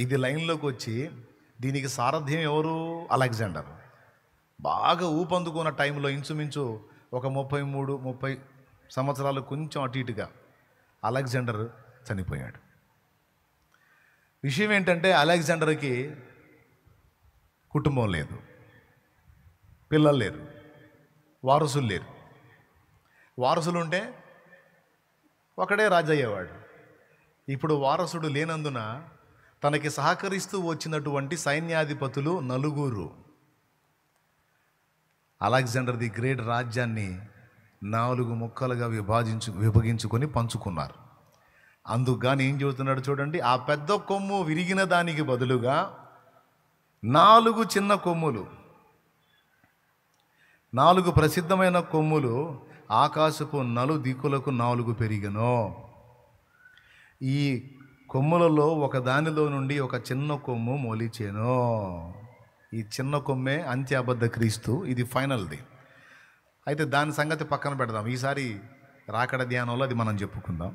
ఇది లైన్లోకి వచ్చి దీనికి సారథ్యం ఎవరు? అలెగ్జాండర్. బాగా ఊపందుకున్న టైంలో ఇంచుమించు ఒక 33-30 సంవత్సరాలు కొంచెం అటు ఇటుగా అలెగ్జాండర్ చనిపోయాడు. విషయం ఏంటంటే అలెగ్జాండర్కి కుటుంబం లేదు, పిల్లలు లేరు. వారసులు లేరు. వారసులు ఉంటే ఒకడే రాజు అయ్యేవాడు. ఇప్పుడు వారసుడు లేనందున తనకి సహకరిస్తూ వచ్చినటువంటి సైన్యాధిపతులు 4 అలెగ్జాండర్ ది గ్రేట్ రాజ్యాన్ని 4 ముక్కలుగా విభజించుకొని పంచుకున్నారు. అందుకుగాని ఏం చెబుతున్నాడు చూడండి, ఆ పెద్ద కొమ్ము విరిగిన దానికి బదులుగా 4 చిన్న కొమ్ములు, 4 ప్రసిద్ధమైన కొమ్ములు ఆకాశపు నలుదిక్కులకు 4 పెరిగెను. ఈ కొమ్ములలో ఒక దానిలో నుండి ఒక చిన్న కొమ్ము మొలిచెను. ఈ చిన్న కొమ్మే అంత్య అబద్ధ క్రీస్తు. ఇది ఫైనల్ది. అయితే దాని సంగతి పక్కన పెడదాం, ఈసారి రాకడ ధ్యానంలో అది మనం చెప్పుకుందాం.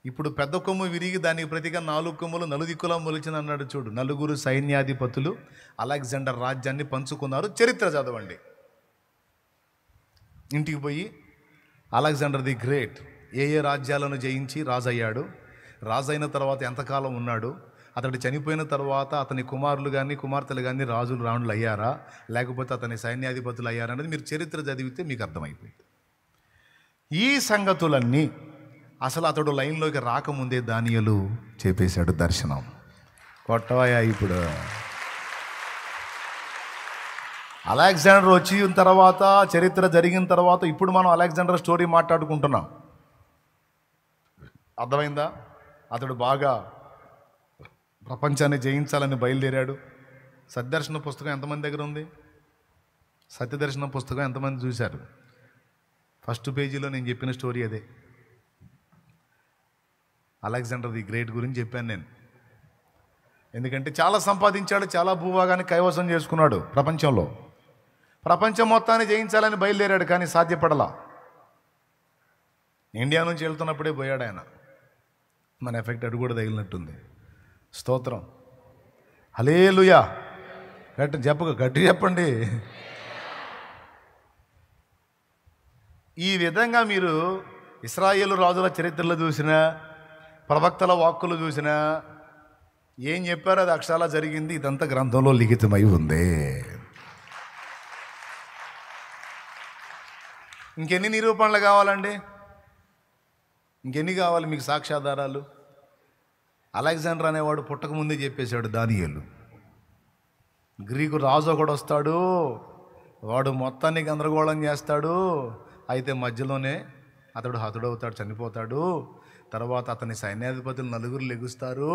ఇప్పుడు పెద్ద కొమ్ము విరిగి దానికి ప్రతిగా 4 కొమ్ములు నలుదిక్కులా మొలిచిన అన్నాడు చూడు. 4 సైన్యాధిపతులు అలెగ్జాండర్ రాజ్యాన్ని పంచుకున్నారు. చరిత్ర చదవండి. ఇంటికి పోయి అలెగ్జాండర్ ది గ్రేట్ ఏ రాజ్యాలను జయించి రాజయ్యాడు, రాజైన తర్వాత ఎంతకాలం ఉన్నాడు, అతడు చనిపోయిన తర్వాత అతని కుమారులు కానీ కుమార్తెలు కానీ రాజులు రాణులు అయ్యారా, లేకపోతే అతని సైన్యాధిపతులు అయ్యారా అనేది మీరు చరిత్ర చదివితే మీకు అర్థమైపోయింది. ఈ సంగతులన్నీ అసలు అతడు లైన్లోకి రాకముందే దానియేలు చెప్పేశాడు దర్శనం. కొట్టవయా ఇప్పుడు. అలెగ్జాండర్ వచ్చిన తర్వాత, చరిత్ర జరిగిన తర్వాత ఇప్పుడు మనం అలెగ్జాండర్ స్టోరీ మాట్లాడుకుంటున్నాం. అర్థమైందా? అతడు బాగా ప్రపంచాన్ని జయించాలని బయలుదేరాడు. సత్యదర్శన పుస్తకం ఎంతమంది దగ్గర ఉంది? సత్యదర్శన పుస్తకం ఎంతమంది చూశారు? ఫస్ట్ పేజీలో నేను చెప్పిన స్టోరీ అదే. అలెగ్జాండర్ ది గ్రేట్ గురించి చెప్పాను నేను. ఎందుకంటే చాలా సంపాదించాడు, చాలా భూభాగాన్ని కైవసం చేసుకున్నాడు. ప్రపంచం మొత్తాన్ని జయించాలని బయలుదేరాడు, కానీ సాధ్యపడలా. ఇండియా నుంచి వెళ్తున్నప్పుడే పోయాడు ఆయన. మన ఎఫెక్ట్ అడు కూడా తగిలినట్టుంది. స్తోత్రం, హల్లెలూయా. గట్టి చెప్పండి. ఈ విధంగా మీరు ఇశ్రాయేలు రాజుల చరిత్రలో చూసినా, ప్రవక్తల వాక్కులు చూసినా ఏం చెప్పారో అది అక్షరాలా జరిగింది. ఇదంతా గ్రంథంలో లిఖితమై ఉంది. ఇంకెన్ని నిరూపణలు కావాలండి? ఇంకెన్ని కావాలి మీకు సాక్ష్యాధారాలు? అలెగ్జాండర్ అనేవాడు పుట్టకముందే చెప్పేశాడు దానియేలు. గ్రీకు రాజు ఒకడు వస్తాడు, వాడు మొత్తాన్ని గందరగోళం చేస్తాడు. అయితే మధ్యలోనే అతడు హతుడవుతాడు, చనిపోతాడు. తర్వాత అతని సైన్యాధిపతులు 4 లెగుస్తారు,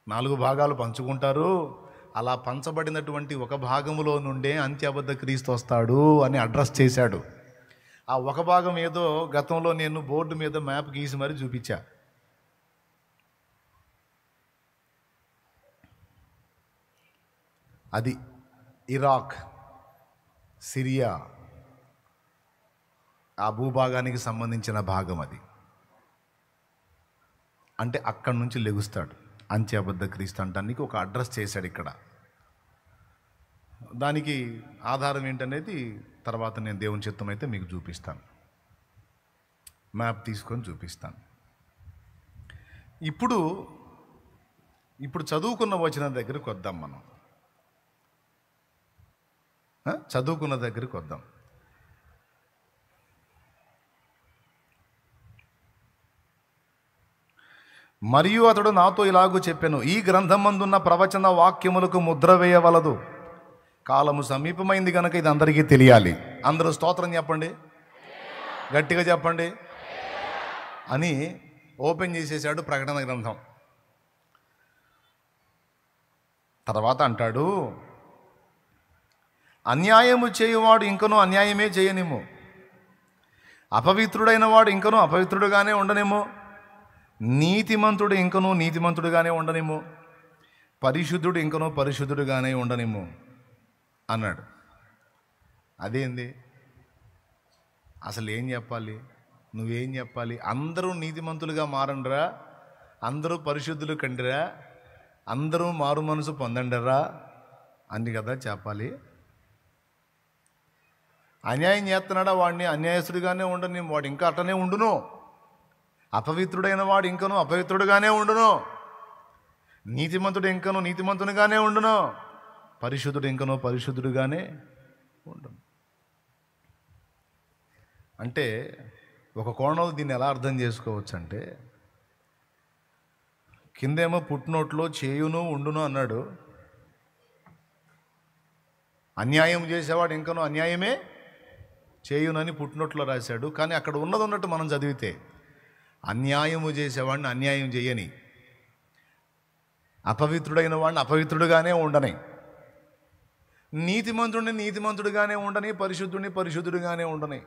4 భాగాలు పంచుకుంటారు. అలా పంచబడినటువంటి ఒక భాగములో నుండే అంత్య అబద్ధ క్రీస్తు వస్తాడు అని అడ్రస్ చేశాడు. ఆ ఒక భాగం ఏదో గతంలో నేను బోర్డు మీద మ్యాప్ గీసి మరీ చూపించా. అది ఇరాక్, సిరియా, ఆ భూభాగానికి సంబంధించిన భాగం అది. అంటే అక్కడి నుంచి లెగుస్తాడు అంత్య అబద్ధ క్రీస్తు అంటానికి ఒక అడ్రస్ చేశాడు ఇక్కడ. దానికి ఆధారం ఏంటనేది తర్వాత నేను దేవుని చిత్తం అయితే మీకు చూపిస్తాను, మ్యాప్ తీసుకొని చూపిస్తాను. ఇప్పుడు చదువుకున్న వచనం దగ్గరికి వద్దాం. మనం చదువుకున్న దగ్గరికి వద్దాం. మరియు అతడు నాతో ఇలాగూ చెప్పెను, ఈ గ్రంథమందున్న ప్రవచన వాక్యములకు ముద్ర వేయవలదు, కాలము సమీపమైంది కనుక ఇది అందరికీ తెలియాలి. అందరూ స్తోత్రం చెప్పండి, గట్టిగా చెప్పండి అని ఓపెన్ చేసేసాడు ప్రకటన గ్రంథం. తర్వాత అంటాడు, అన్యాయము చేయువాడు ఇంకనూ అన్యాయమే చేయనిమ్ము, అపవిత్రుడైన వాడు ఇంకనూ అపవిత్రుడుగానే ఉండనేమో, నీతిమంతుడు ఇంకనూ నీతిమంతుడుగానే ఉండనేమో, పరిశుద్ధుడు ఇంకనూ పరిశుద్ధుడుగానే ఉండనేమో అన్నాడు. అదేంది? అసలు ఏం చెప్పాలి? నువ్వేం చెప్పాలి? అందరూ నీతిమంతులుగా మారండిరా, అందరూ పరిశుద్ధులు కండిరా, అందరూ మారు మనసు పొందండిరా అని కదా చెప్పాలి. అన్యాయం చేస్తున్నాడా వాడిని అన్యాయస్తుడిగానే ఉండని, వాడు ఇంకా అట్టనే ఉండును. అపవిత్రుడైన వాడు ఇంకనూ అపవిత్రుడుగానే ఉండును, నీతిమంతుడు ఇంకనూ నీతిమంతునిగానే ఉండును, పరిశుద్ధుడు ఇంకనూ పరిశుద్ధుడుగానే ఉండును. అంటే ఒక కోణంలో దీన్ని ఎలా అర్థం చేసుకోవచ్చు అంటే, కిందేమో పుట్టినోట్లో చేయును ఉండును అన్నాడు. అన్యాయం చేసేవాడు ఇంకనూ అన్యాయమే చేయునని పుట్టినోట్లో రాశాడు. కానీ అక్కడ ఉన్నది ఉన్నట్టు మనం చదివితే, అన్యాయము చేసేవాడిని అన్యాయం చేయని, అపవిత్రుడైన వాడిని అపవిత్రుడుగానే ఉండని, నీతిమంతుడిని నీతిమంతుడిగానే ఉండని, పరిశుద్ధుడిని పరిశుద్ధుడిగానే ఉండని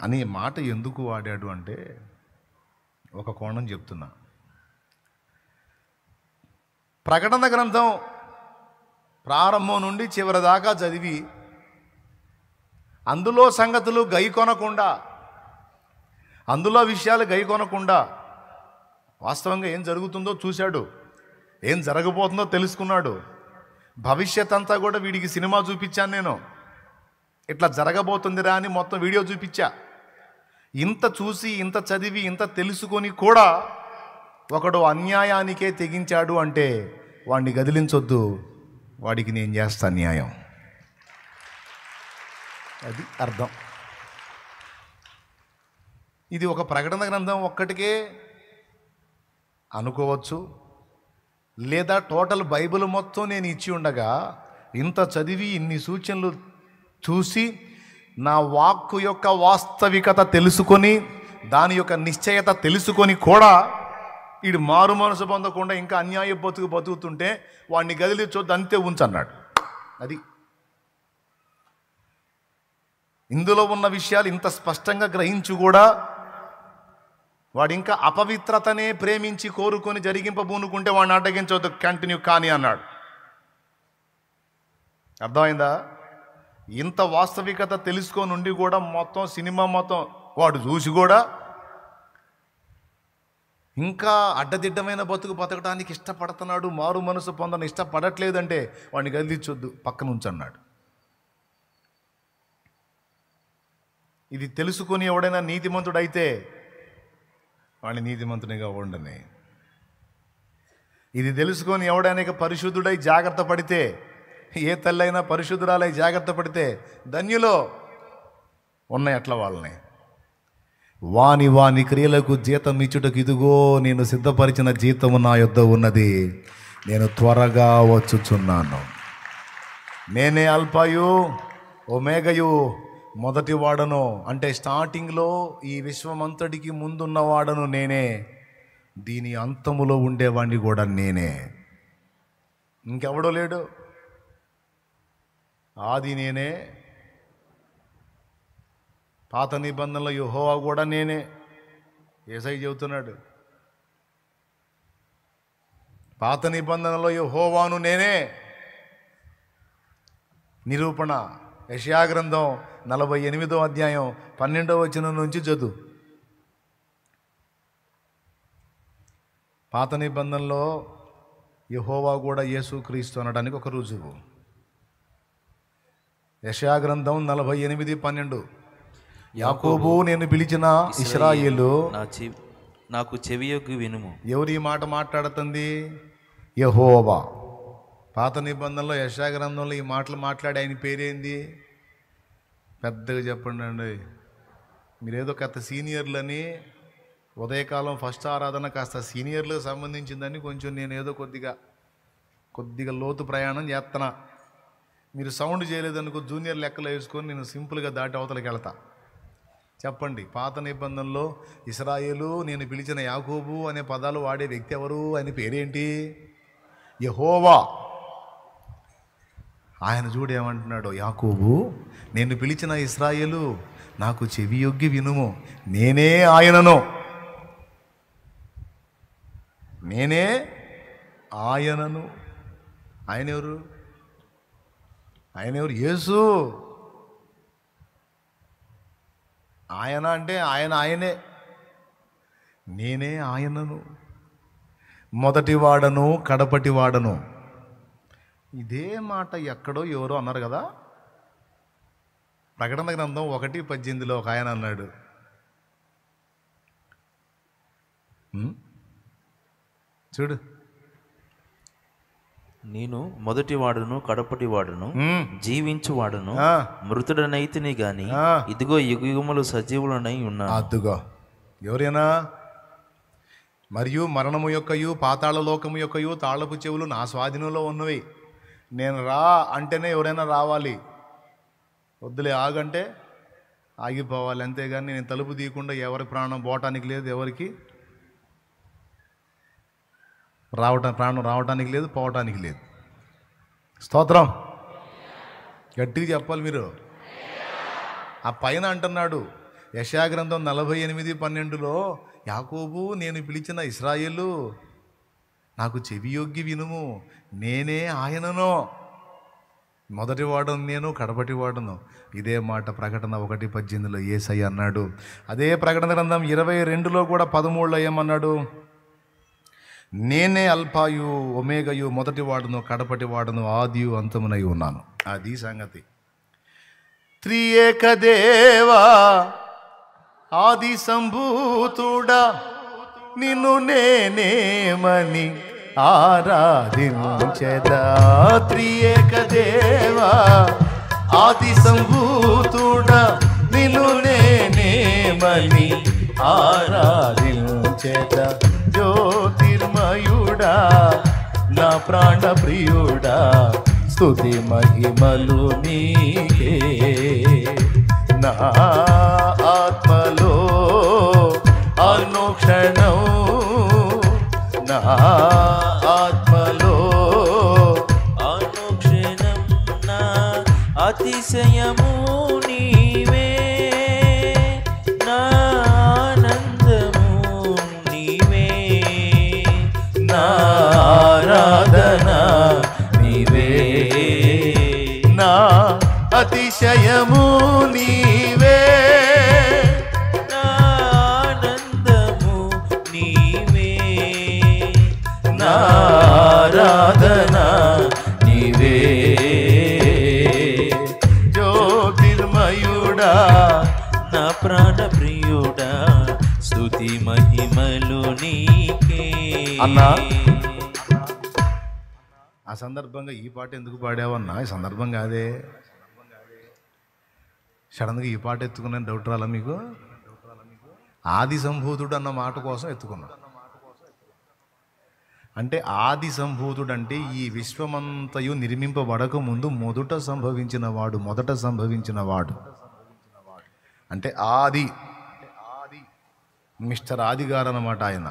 అనే మాట ఎందుకు వాడాడు అంటే, ఒక కోణం చెప్తున్నా. ప్రకటన గ్రంథం ప్రారంభం నుండి చివరి దాకా చదివి అందులో సంగతులు గైకొనకుండా, అందులో విషయాలు గైకొనకుండా వాస్తవంగా ఏం జరుగుతుందో చూశాడు, ఏం జరగబోతుందో తెలుసుకున్నాడు. భవిష్యత్ అంతా కూడా వీడికి సినిమా చూపించాను నేను, ఇట్లా జరగబోతుందిరా అని మొత్తం వీడియో చూపించా. ఇంత చూసి ఇంత చదివి ఇంత తెలుసుకొని కూడా ఒకడు అన్యాయానికే తెగించాడు అంటే వాడిని గదిలించొద్దు, వాడికి నేను చేస్తా న్యాయం. అది అర్థం. ఇది ఒక ప్రకటన గ్రంథం ఒక్కటికే అనుకోవచ్చు, లేదా టోటల్ బైబిల్ మొత్తం నేను ఇచ్చి ఉండగా ఇంత చదివి ఇన్ని సూచనలు చూసి నా వాక్కు యొక్క వాస్తవికత తెలుసుకొని దాని యొక్క నిశ్చయత తెలుసుకొని కూడా వీడు మారు మనసు పొందకుండా ఇంకా అన్యాయ బతుకుతుంటే వాడిని గదిలించొద్దు, అంతే ఉంచన్నాడు. అది ఇందులో ఉన్న విషయాలు ఇంత స్పష్టంగా గ్రహించు కూడా వాడు ఇంకా అపవిత్రతనే ప్రేమించి కోరుకొని జరిగింపబూనుకుంటే వాడిని అడ్డగించవద్దు, కంటిన్యూ కానీ అన్నాడు. అర్థమైందా? ఇంత వాస్తవికత తెలుసుకొని ఉండి కూడా మొత్తం సినిమా మొత్తం వాడు చూసి కూడా ఇంకా అడ్డదిడ్డమైన బతకడానికి ఇష్టపడుతున్నాడు, మారు మనసు పొందని ఇష్టపడట్లేదంటే వాడిని గదిలించొద్దు, పక్కన ఉంచన్నాడు. ఇది తెలుసుకొని ఎవడైనా నీతిమంతుడైతే వాడిని నీతిమంతునిగా ఉండని, ఇది తెలుసుకొని ఎవడైనా పరిశుద్ధుడై జాగ్రత్త పడితే, ఏ తల్లైనా పరిశుద్ధురాలై జాగ్రత్త పడితే ధన్యులో ఉన్నాయి అట్లా వాళ్ళని. వాని వాని క్రియలకు జీతం ఇచ్చుటకు ఇదిగో నేను సిద్ధపరిచిన జీతము నా యొద్ద ఉన్నది, నేను త్వరగా వచ్చుచున్నాను. నేనే అల్ఫాయు ఒమేగయు, మొదటి వాడను. అంటే స్టార్టింగ్లో ఈ విశ్వమంతటికి ముందున్న వాడను నేనే, దీని అంతములో ఉండేవాడిని కూడా నేనే, ఇంకెవడో లేడు. ఆది నేనే, పాత నిబంధనలో యెహోవా కూడా నేనే. యేసయ్య చెబుతున్నాడు, పాత నిబంధనలో యెహోవాను నేనే. నిరూపణ యెషయా గ్రంథం 48వ అధ్యాయం 12వ వచనం నుంచి చదువు. పాత నిబంధనలో యెహోవా కూడా యేసుక్రీస్తు అనడానికి ఒక రుజువు. యెషయా గ్రంథం 48:12, యాకోబు నేను పిలిచిన ఇశ్రాయేలు నాకు చెవియొగ్గి వినుము. ఎవరు ఈ మాట మాట్లాడుతుంది? యెహోవా. పాత నిబంధనలో యెషయా గ్రంథంలో ఈ మాటలు మాట్లాడే ఆయన పేరేంది? పెద్దగా చెప్పండి అండి. మీరేదో కాస్త సీనియర్లని, ఉదయకాలం ఫస్ట్ ఆరాధన కాస్త సీనియర్లకు సంబంధించిందని కొంచెం నేను ఏదో కొద్దిగా లోతు ప్రయాణం చేస్తున్నా. మీరు సౌండ్ చేయలేదనుకో జూనియర్ లెక్కలు వేసుకొని నేను సింపుల్గా దాటి అవతలకి వెళ్తా. చెప్పండి, పాత నిబంధనలో ఇశ్రాయేలు నేను పిలిచిన యాకోబు అనే పదాలు వాడే వ్యక్తి ఎవరు? ఆయన పేరేంటి? యెహోవా. ఆయన చూడు ఏమంటున్నాడు, యాకోబు నేను పిలిచిన ఇశ్రాయేలు నాకు చెవియొగ్గి వినుము, నేనే ఆయనను, నేనే ఆయనను. ఆయన ఎవరు? యేసు. ఆయన అంటే ఆయనే. నేనే ఆయనను, మొదటి వాడను కడపటి వాడను. ఇదే మాట ఎక్కడో ఎవరో అన్నారు కదా. ప్రకటన గ్రంథం 1:18 ఒక ఆయన అన్నాడు, చూడు నేను మొదటి వాడును కడపటి వాడును జీవించు వాడును మృతుడనైతిని గాని ఇదిగో యుగములు సజీవులనై ఉన్నాను. అద్దుగో ఎవరైనా మరియు మరణము యొక్కయు పాతాళ లోకము యొక్కయు తాళపు చెవులు నా స్వాధీనంలో ఉన్నవి. నేను రా అంటేనే ఎవరైనా రావాలి, వద్దులే ఆగంటే ఆగిపోవాలి. అంతేగాని నేను తలుపు తీయకుండా ఎవరి ప్రాణం పోవటానికి లేదు, ఎవరికి ప్రాణం రావటానికి లేదు, పోవటానికి లేదు. స్తోత్రం గట్టిగా చెప్పాలి మీరు. ఆ పైన అంటున్నాడు యెషయా గ్రంథం 48:12 యాకోబు, నేను పిలిచిన ఇశ్రాయేలు నాకు చెవియొగ్గి వినుము, నేనే ఆయనను, మొదటి వాడను నేను, కడపటి వాడను. ఇదే మాట ప్రకటన 1:18 యేసయ్య అన్నాడు. అదే ప్రకటన గ్రంథం 22 కూడా 13 ఏమన్నాడు? నేనే అల్ఫాయు ఒమేగయు, మొదటి వాడును కడపటి వాడును, ఆదియు అంతమునై ఉన్నాను. అది సంగతి. త్రియేక దేవా ఆది సంభూతుడా, నిన్ను నేనేమని ఆరాధించెదా. త్రియేక దేవా ఆది సంభూతుడా, నిన్ను నేనేమని ఆరాధించెదా. జ్యోతిర్మయుడా నా ప్రాణ ప్రియుడా, స్తుతి మహిమలు నీకే. నా ఆత్మలో అనుక్షణం, నా ఆత్మలో అనుక్షణం నా అతిశయము నీవే, నా ఆనందము నీవే, నా ఆరాధన నీవే, నా అతిశయము నీవే, నా ఆనందము నీవే, నా ఆరాధన నీవే. జ్యోతిర్మయుడా నా ప్రాణ ప్రియుడా, స్తుతి మహిమలు నీకే. అన్నా ఆ సందర్భంగా ఈ పాట ఎందుకు పాడావన్నా? ఈ సందర్భం కాదే, సడన్గా ఈ పాట ఎత్తుకున్నాను డౌట్ రాలా మీకు? ఆది సంభూతుడు అన్న మాట కోసం ఎత్తుకున్నా. అంటే ఆది సంభూతుడు అంటే ఈ విశ్వమంతయు నిర్మింపబడక ముందు మొదట సంభవించిన వాడు అంటే ఆది, మిస్టర్ ఆది గారు అన్నమాట ఆయన.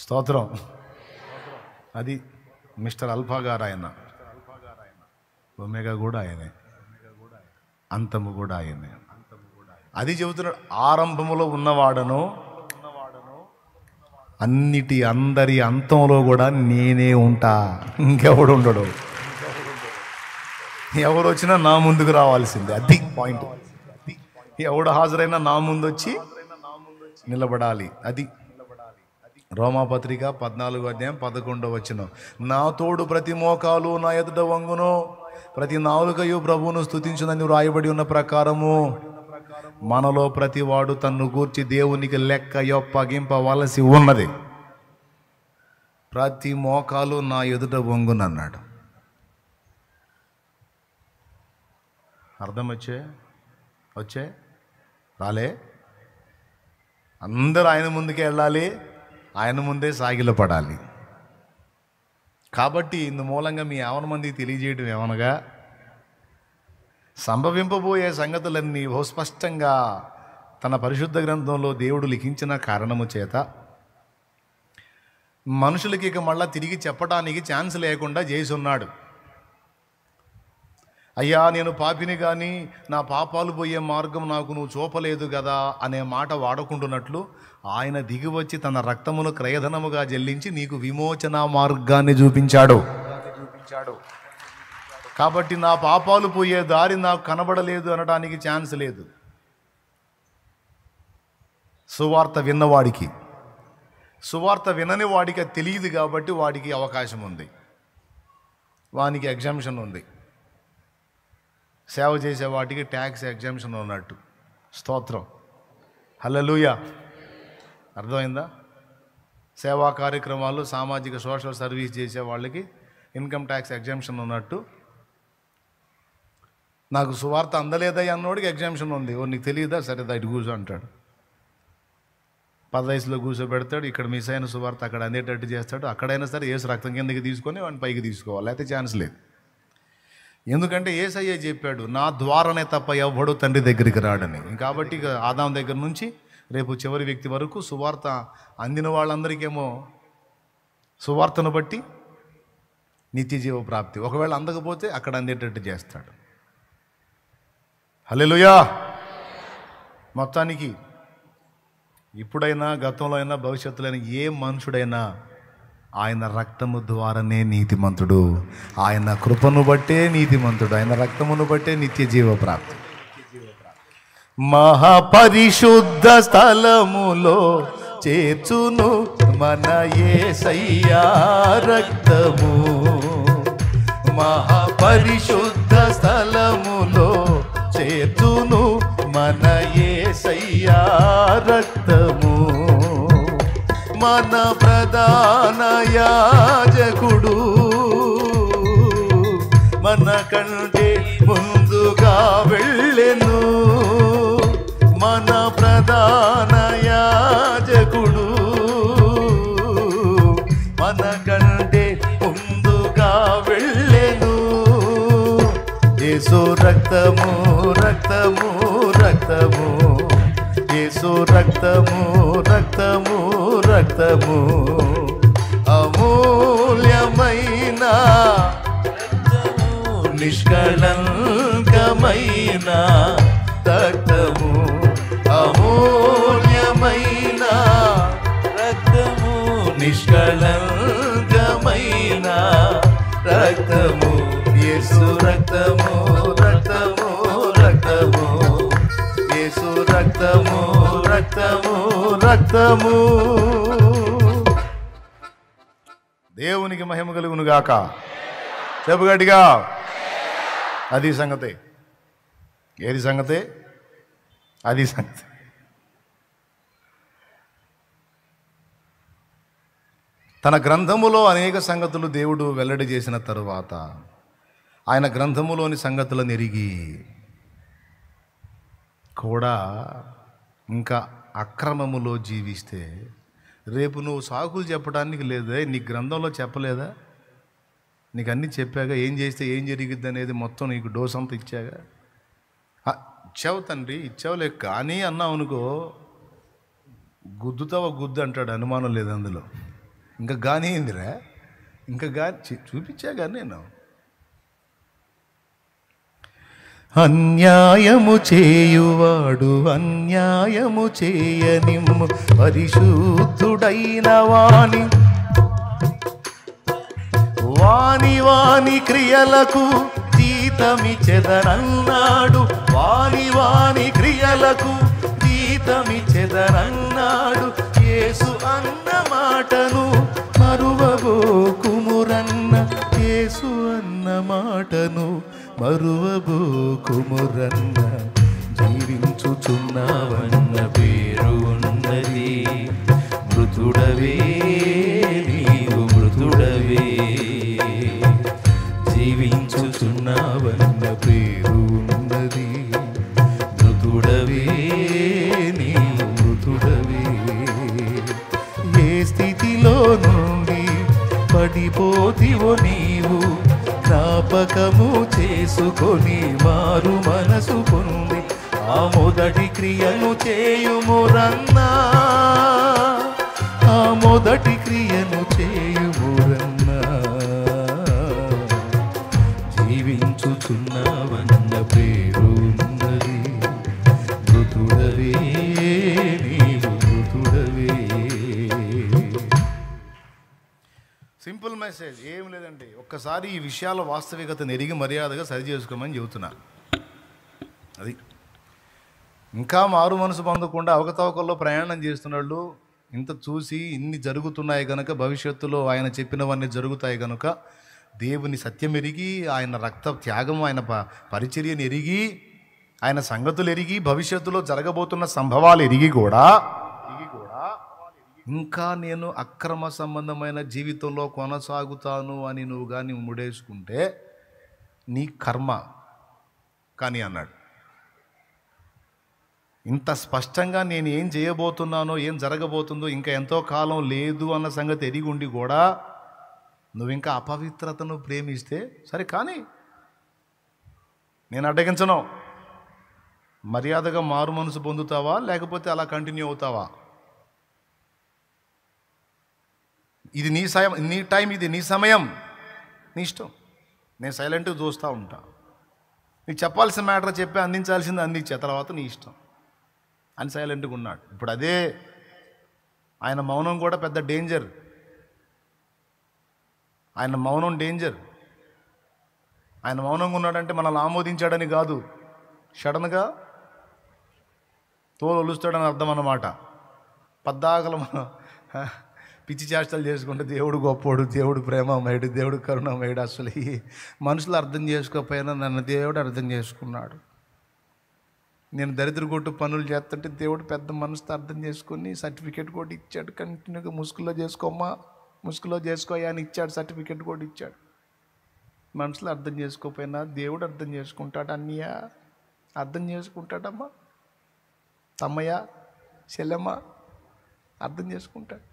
స్తోత్రం. అది మిస్టర్ అల్ఫా గారు ఆయన, ఒమేగా కూడా ఆయనే, అంతము కూడా ఆయనే. అది చెబుతున్నాడు, ఆరంభములో ఉన్నవాడను అందరి అంతంలో కూడా నేనే ఉంటా, ఇంకెవడు ఉండడు. ఎవరు వచ్చినా నా ముందుకు రావాల్సిందే, అది పాయింట్. ఎవడు హాజరైనా నా ముందు వచ్చి నిలబడాలి. అది రోమాపత్రిక 14:11 నా తోడు ప్రతి మోకాలు నా ఎదుట వంగును, ప్రతి నాలుకయు ప్రభువును స్తుతించునని రాయబడి ఉన్న ప్రకారము మనలో ప్రతివాడు తన్ను గూర్చి దేవునికి లెక్క యొప్పగింపవలసి ఉన్నది. ప్రతి మోకాలు నా ఎదుట వంగునన్నాడు. అర్థం వచ్చే రాలే? అందరూ ఆయన ముందుకే వెళ్ళాలి, ఆయన ముందే సాగిలపడాలి. కాబట్టి ఇందు మూలంగా మీ యావన మందికి తెలియజేయడం ఏమనగా, సంభవింపబోయే సంగతులన్నీ స్పష్టంగా తన పరిశుద్ధ గ్రంథంలో దేవుడు లిఖించిన కారణము చేత మనుషులకి ఇక మళ్ళా తిరిగి చెప్పడానికి ఛాన్స్ లేకుండా చేసి ఉన్నాడు. అయ్యా నేను పాపిని కానీ నా పాపాలు పోయే మార్గం నాకు నువ్వు చూపలేదు కదా అనే మాట వాడుకుంటున్నట్లు ఆయన దిగి వచ్చి తన రక్తమును క్రయధనముగా చెల్లించి నీకు విమోచన మార్గాన్ని చూపించాడు. కాబట్టి నా పాపాలు పోయే దారి నాకు కనబడలేదు అనడానికి ఛాన్స్ లేదు. సువార్త విన్నవాడికి, సువార్త వినని వాడికి అది తెలియదు కాబట్టి వాడికి అవకాశం ఉంది, వానికి ఎగ్జామ్షన్ ఉంది. సేవ చేసే వాటికి ట్యాక్స్ ఎగ్జామ్షన్ ఉన్నట్టు. స్తోత్రం, హల్లెలూయా. అర్థమైందా? సేవా కార్యక్రమాలు, సామాజిక సోషల్ సర్వీస్ చేసే వాళ్ళకి ఇన్కమ్ ట్యాక్స్ ఎగ్జామ్షన్ ఉన్నట్టు నాకు సువార్త అందలేదయ్య అన్నోడికి ఎగ్జామ్షన్ ఉంది. నీకు తెలియదా? సరే ఇటు కూర్చో అంటాడు. పదవయసులో కూర్చోబెడతాడు. ఇక్కడ మిస్ అయిన సువార్త అక్కడ అందేటట్టు చేస్తాడు. అక్కడైనా సరే యేసు రక్తం కిందకి తీసుకొని వాడిని పైకి తీసుకోవాలి, అయితే ఛాన్స్ లేదు. ఎందుకంటే యేసయ్య చెప్పాడు, నా ద్వారానే తప్ప ఎవ్వడు తండ్రి దగ్గరికి రాడని. కాబట్టి ఇక ఆదాం దగ్గర నుంచి రేపు చివరి వ్యక్తి వరకు సువార్త అందిన వాళ్ళందరికేమో సువార్తను బట్టి నిత్య జీవ ప్రాప్తి. ఒకవేళ అందకపోతే అక్కడ అందేటట్టు చేస్తాడు. హల్లెలూయా. మొత్తానికి ఇప్పుడైనా, గతంలో అయినా, భవిష్యత్తులో అయినా ఏ మనుషుడైనా ఆయన రక్తము ద్వారానే నీతిమంతుడు. ఆయన కృపను బట్టే నీతిమంతుడు. ఆయన రక్తమును బట్టే నిత్య జీవ ప్రాప్తి. మహాపరిశుద్ధ స్థలములో చేర్చును మన యేసయ్యా రక్తము. మహాపరిశుద్ధ స్థలములో చేర్చును మన యేసయ్యా రక్తము. మన ప్రధాన యాజకుడు మన కంటే ముందుగా వెళ్ళెను. మన ప్రధాన యాజకుడు మన కంటే ముందుగా వెళ్ళెను. యేసు రక్తము రక్తము రక్తము, యేసు రక్తము రక్తము రక్తము, అమూల్యమైన నిష్కళంకమైన రక్తము, అమూల్యమైన రక్తము, నిష్కళంకమైన రక్తము, యేసు రక్తము రక్తము రక్తము, యేసు రక్తము రక్తము రక్తము. దేవునికి మహిమ కలుగును గాక. చెప్పు గట్టిగా. అది సంగతే. ఏది సంగతే? అది సంగతి. తన గ్రంథములో అనేక సంగతులు దేవుడు వెల్లడి చేసిన తరువాత ఆయన గ్రంథములోని సంగతులను ఎరిగి కూడా ఇంకా అక్రమములో జీవిస్తే రేపు నువ్వు సాకులు చెప్పడానికి లేదే. నీ గ్రంథంలో చెప్పలేదా? నీకు అన్నీ చెప్పాగా, ఏం చేస్తే ఏం జరిగిద్ది అనేది మొత్తం నీకు డోస్ అంతా ఇచ్చాగా. ఇచ్చావు తండ్రి, ఇచ్చావులే, కానీ అన్నావు అనుకో గుద్దుతావా గుద్దు అంటాడు, అనుమానం లేదు అందులో. ఇంకా కానీ ఏందిరా, ఇంకా చూపించాగా నేను. అన్యాయము చేయువాడు అన్యాయము చేయనిమ్ము, పరిశుద్ధుడైన వాని వాని వాని క్రియలకు జీతమిచ్చెదనన్నాడు. వాని వాని క్రియలకు జీతమిచ్చెదనన్నాడు. యేసు అన్న మాటను మరువబోకుమురన్న, యేసు అన్న మాటను మరువబోకుమురన్న. జీవించుచున్నావన్న పేరు ఉన్నది, మృతుడవే నీవు మృతుడవే. జీవించుచున్నావన్న పేరు ఉన్నది, మృతుడవే నీవు మృతుడవే. ఏ స్థితిలో నుండి పడిపోతివో నీవు జ్ఞాపకము చేసుకొని మారు మనసు పొంది ఆ మొదటి క్రియను చేయుమురన్నా, ఆ మొదటి క్రియను చేయుమురన్నా. జీవించుచున్నావన్న పేరు ఉన్నది, మృతుడవే నీవు మృతుడవే. సింపుల్ మెసేజ్, ఏం లేదండి. ఒక్కసారి ఈ విషయాల వాస్తవికతను ఎరిగి మర్యాదగా సరి చేసుకోమని చెబుతున్నా. అది ఇంకా మారు మనసు పొందకుండా అవకతవకల్లో ప్రయాణం చేస్తున్నాళ్ళు. ఇంత చూసి ఇన్ని జరుగుతున్నాయి కనుక భవిష్యత్తులో ఆయన చెప్పినవన్నీ జరుగుతాయి కనుక దేవుని సత్యం ఎరిగి, ఆయన రక్త త్యాగం, ఆయన పరిచర్యను ఎరిగి, ఆయన సంగతులు ఎరిగి, భవిష్యత్తులో జరగబోతున్న సంభవాలు ఎరిగి కూడా ఇంకా నేను అక్రమ సంబంధమైన జీవితంలో కొనసాగుతాను అని నువ్వు కానీ ముడేసుకుంటే నీ కర్మ కానీ అన్నాడు. ఇంత స్పష్టంగా నేను ఏం చేయబోతున్నానో, ఏం జరగబోతుందో, ఇంకా ఎంతో కాలం లేదు అన్న సంగతి ఎరిగి ఉండి కూడా నువ్వు ఇంకా అపవిత్రతను ప్రేమిస్తే సరే కానీ, నేను అడ్డగించను. మర్యాదగా మారు మనసు పొందుతావా, లేకపోతే అలా కంటిన్యూ అవుతావా? ఇది నీ టైం, ఇది నీ సమయం, నీ ఇష్టం. నేను సైలెంట్గా చూస్తూ ఉంటా. నీకు చెప్పాల్సిన మ్యాటర్ చెప్పి అందించాల్సింది అందించే తర్వాత నీ ఇష్టం అని సైలెంట్గా ఉన్నాడు. ఇప్పుడు అదే ఆయన మౌనం కూడా పెద్ద డేంజర్. ఆయన మౌనం డేంజర్. ఆయన మౌనంగా ఉన్నాడంటే మనల్ని ఆమోదించాడని కాదు, సడన్గా తోలు ఒలుస్తాడని అర్థం అన్నమాట. పద్దాకల మనం పిచ్చి చేష్టలు చేసుకుంటే దేవుడు గొప్పోడు, దేవుడు ప్రేమమయుడు, దేవుడు కరుణమయుడు. అసలు ఈ మనుషులు అర్థం చేసుకోకపోయినా నన్ను దేవుడు అర్థం చేసుకున్నాడు. నేను దరిద్ర కొట్టు పనులు చేస్తుంటే దేవుడు పెద్ద మనసుతో అర్థం చేసుకొని సర్టిఫికేట్ కూడా ఇచ్చాడు. కంటిన్యూగా ముసుగులో చేసుకోమ్మా, ముసుగులో చేసుకోయా అని ఇచ్చాడు, సర్టిఫికేట్ కూడా ఇచ్చాడు. మనుషులు అర్థం చేసుకోకపోయినా దేవుడు అర్థం చేసుకుంటాడు. అన్నయ్య అర్థం చేసుకుంటాడమ్మా, తమ్మయ్య చెల్లెమ్మ అర్థం చేసుకుంటాడు.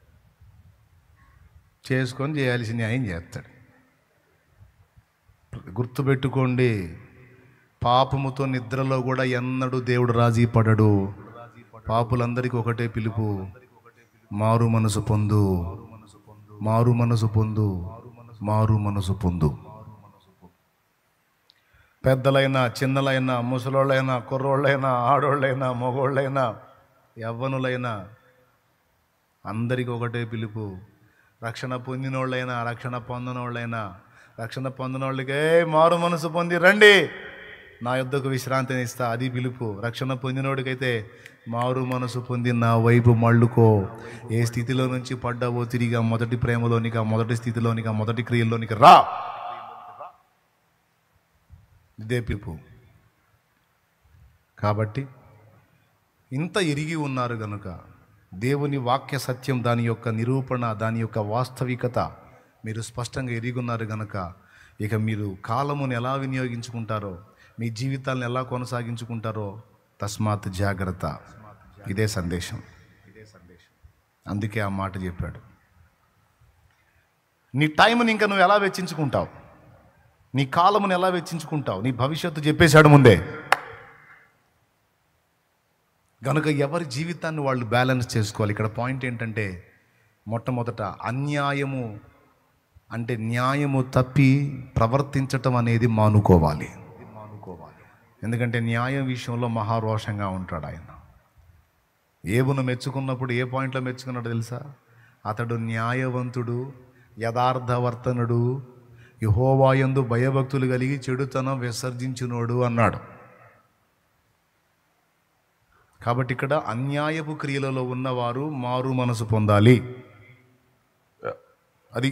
చేసుకొని చేయాల్సిన న్యాయం చేస్తాడు. గుర్తుపెట్టుకోండి, పాపముతో నిద్రలో కూడా ఎన్నడూ దేవుడు రాజీ పడడు. పాపులందరికీ ఒకటే పిలుపు, మారు మనసు పొందు, మారు మనసు పొందు, మారు మనసు పొందు. పెద్దలైనా చిన్నలైనా, ముసలోళ్ళైనా, కుర్రోళ్ళైనా, ఆడోళ్ళైనా, మగోళ్ళైనా, యవ్వనులైనా అందరికీ ఒకటే పిలుపు. రక్షణ పొందినోళ్ళైనా, రక్షణ పొందనోళ్ళైనా, రక్షణ పొందినోళ్ళకే మారు మనసు పొంది రండి, నా యొద్దకు విశ్రాంతిని ఇస్తా, అది పిలుపు. రక్షణ పొందినోడికైతే మారు మనసు పొంది నా వైపు మళ్ళుకో. ఏ స్థితిలో నుంచి పడ్డావో తిరిగి ఆ మొదటి ప్రేమలోనికి, ఆ మొదటి స్థితిలోనికి, ఆ మొదటి క్రియల్లోనికి రా. ఇదే పిలుపు. కాబట్టి ఇంత ఎరిగి ఉన్నారు గనుక దేవుని వాక్య సత్యం, దాని యొక్క నిరూపణ, దాని యొక్క వాస్తవికత మీరు స్పష్టంగా ఎరిగి ఉన్నారు గనుక ఇక మీరు కాలమును ఎలా వినియోగించుకుంటారో, మీ జీవితాలను ఎలా కొనసాగించుకుంటారో తస్మాత్ జాగ్రత్త. ఇదే సందేశం. అందుకే ఆ మాట చెప్పాడు. నీ టైంని ఇంకా నువ్వు ఎలా వెచ్చించుకుంటావు, నీ కాలమును ఎలా వెచ్చించుకుంటావు, నీ భవిష్యత్తు చెప్పేశాడు ముందే. కనుక ఎవరి జీవితాన్ని వాళ్ళు బ్యాలెన్స్ చేసుకోవాలి. ఇక్కడ పాయింట్ ఏంటంటే, మొట్టమొదట అన్యాయము అంటే న్యాయము తప్పి ప్రవర్తించటం అనేది మానుకోవాలి. ఎందుకంటే న్యాయం విషయంలో మహారోషంగా ఉంటాడు ఆయన. ఏబును మెచ్చుకున్నప్పుడు ఏ పాయింట్లో మెచ్చుకున్నాడో తెలుసా? అతడు న్యాయవంతుడు, యథార్థవర్తనుడు, యెహోవా యందు భయభక్తులు కలిగి చెడుతనం విసర్జించునోడు అన్నాడు. కాబట్టి ఇక్కడ అన్యాయపు క్రియలలో ఉన్నవారు మారు మనసు పొందాలి. అది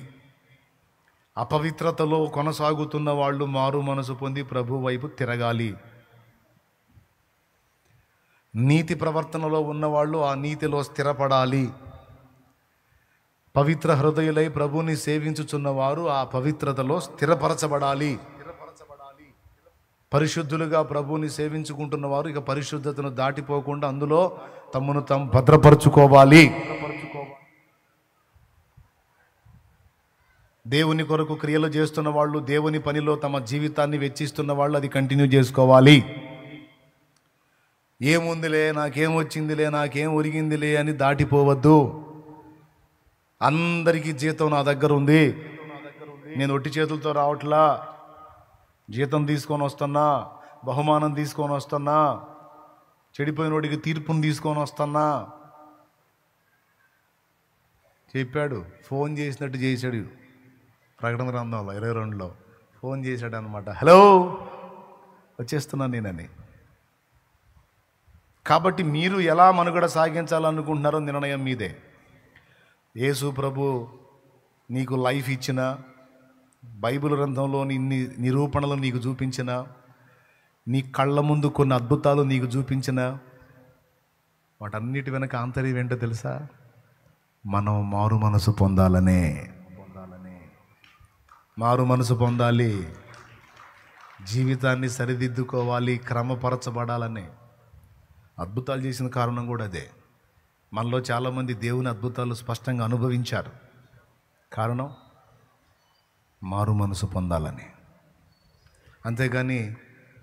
అపవిత్రతలో కొనసాగుతున్న వాళ్ళు మారు మనసు పొంది ప్రభు వైపు తిరగాలి. నీతి ప్రవర్తనలో ఉన్నవాళ్ళు ఆ నీతిలో స్థిరపడాలి. పవిత్ర హృదయులై ప్రభుని సేవించుచున్నవారు ఆ పవిత్రతలో స్థిరపరచబడాలి. పరిశుద్ధులుగా ప్రభుని సేవించుకుంటున్న వారు ఇక పరిశుద్ధతను దాటిపోకుండా అందులో తమను తాము భద్రపరుచుకోవాలి. దేవుని కొరకు క్రియలు చేస్తున్న వాళ్ళు, దేవుని పనిలో తమ జీవితాన్ని వెచ్చిస్తున్న వాళ్ళు అది కంటిన్యూ చేసుకోవాలి. ఏముందిలే, నాకేమొచ్చిందిలే, నాకేం ఒరిగిందిలే అని దాటిపోవద్దు. అందరికీ జీతం నా దగ్గర ఉంది, నేను ఒట్టి చేతులతో రావట్లా, జీతం తీసుకొని వస్తున్నా, బహుమానం తీసుకొని వస్తున్నా, చెడిపోయినోడికి తీర్పును తీసుకొని వస్తున్నా చెప్పాడు. ఫోన్ చేసినట్టు చేశాడు. ప్రకటన గ్రంథంలో 22లో ఫోన్ చేశాడు అనమాట. హలో, వచ్చేస్తున్నాను నేనని. కాబట్టి మీరు ఎలా మనుగడ సాగించాలనుకుంటున్నారో నిర్ణయం మీదే. యేసు ప్రభు నీకు లైఫ్ ఇచ్చిన, బైబిల్ గ్రంథంలోని ఇన్ని నిరూపణలు నీకు చూపించిన, నీ కళ్ళ ముందు కొన్ని అద్భుతాలు నీకు చూపించిన, వాటన్నిటి వెనక ఆంతర్యం ఏంటో తెలుసా? మనం మారు మనసు పొందాలనే. మారు మనసు పొందాలి, జీవితాన్ని సరిదిద్దుకోవాలి, క్రమపరచబడాలనే. అద్భుతాలు చేసిన కారణం కూడా అదే. మనలో చాలామంది దేవుని అద్భుతాలు స్పష్టంగా అనుభవించారు. కారణం మారు మనసు పొందాలని. అంతేగాని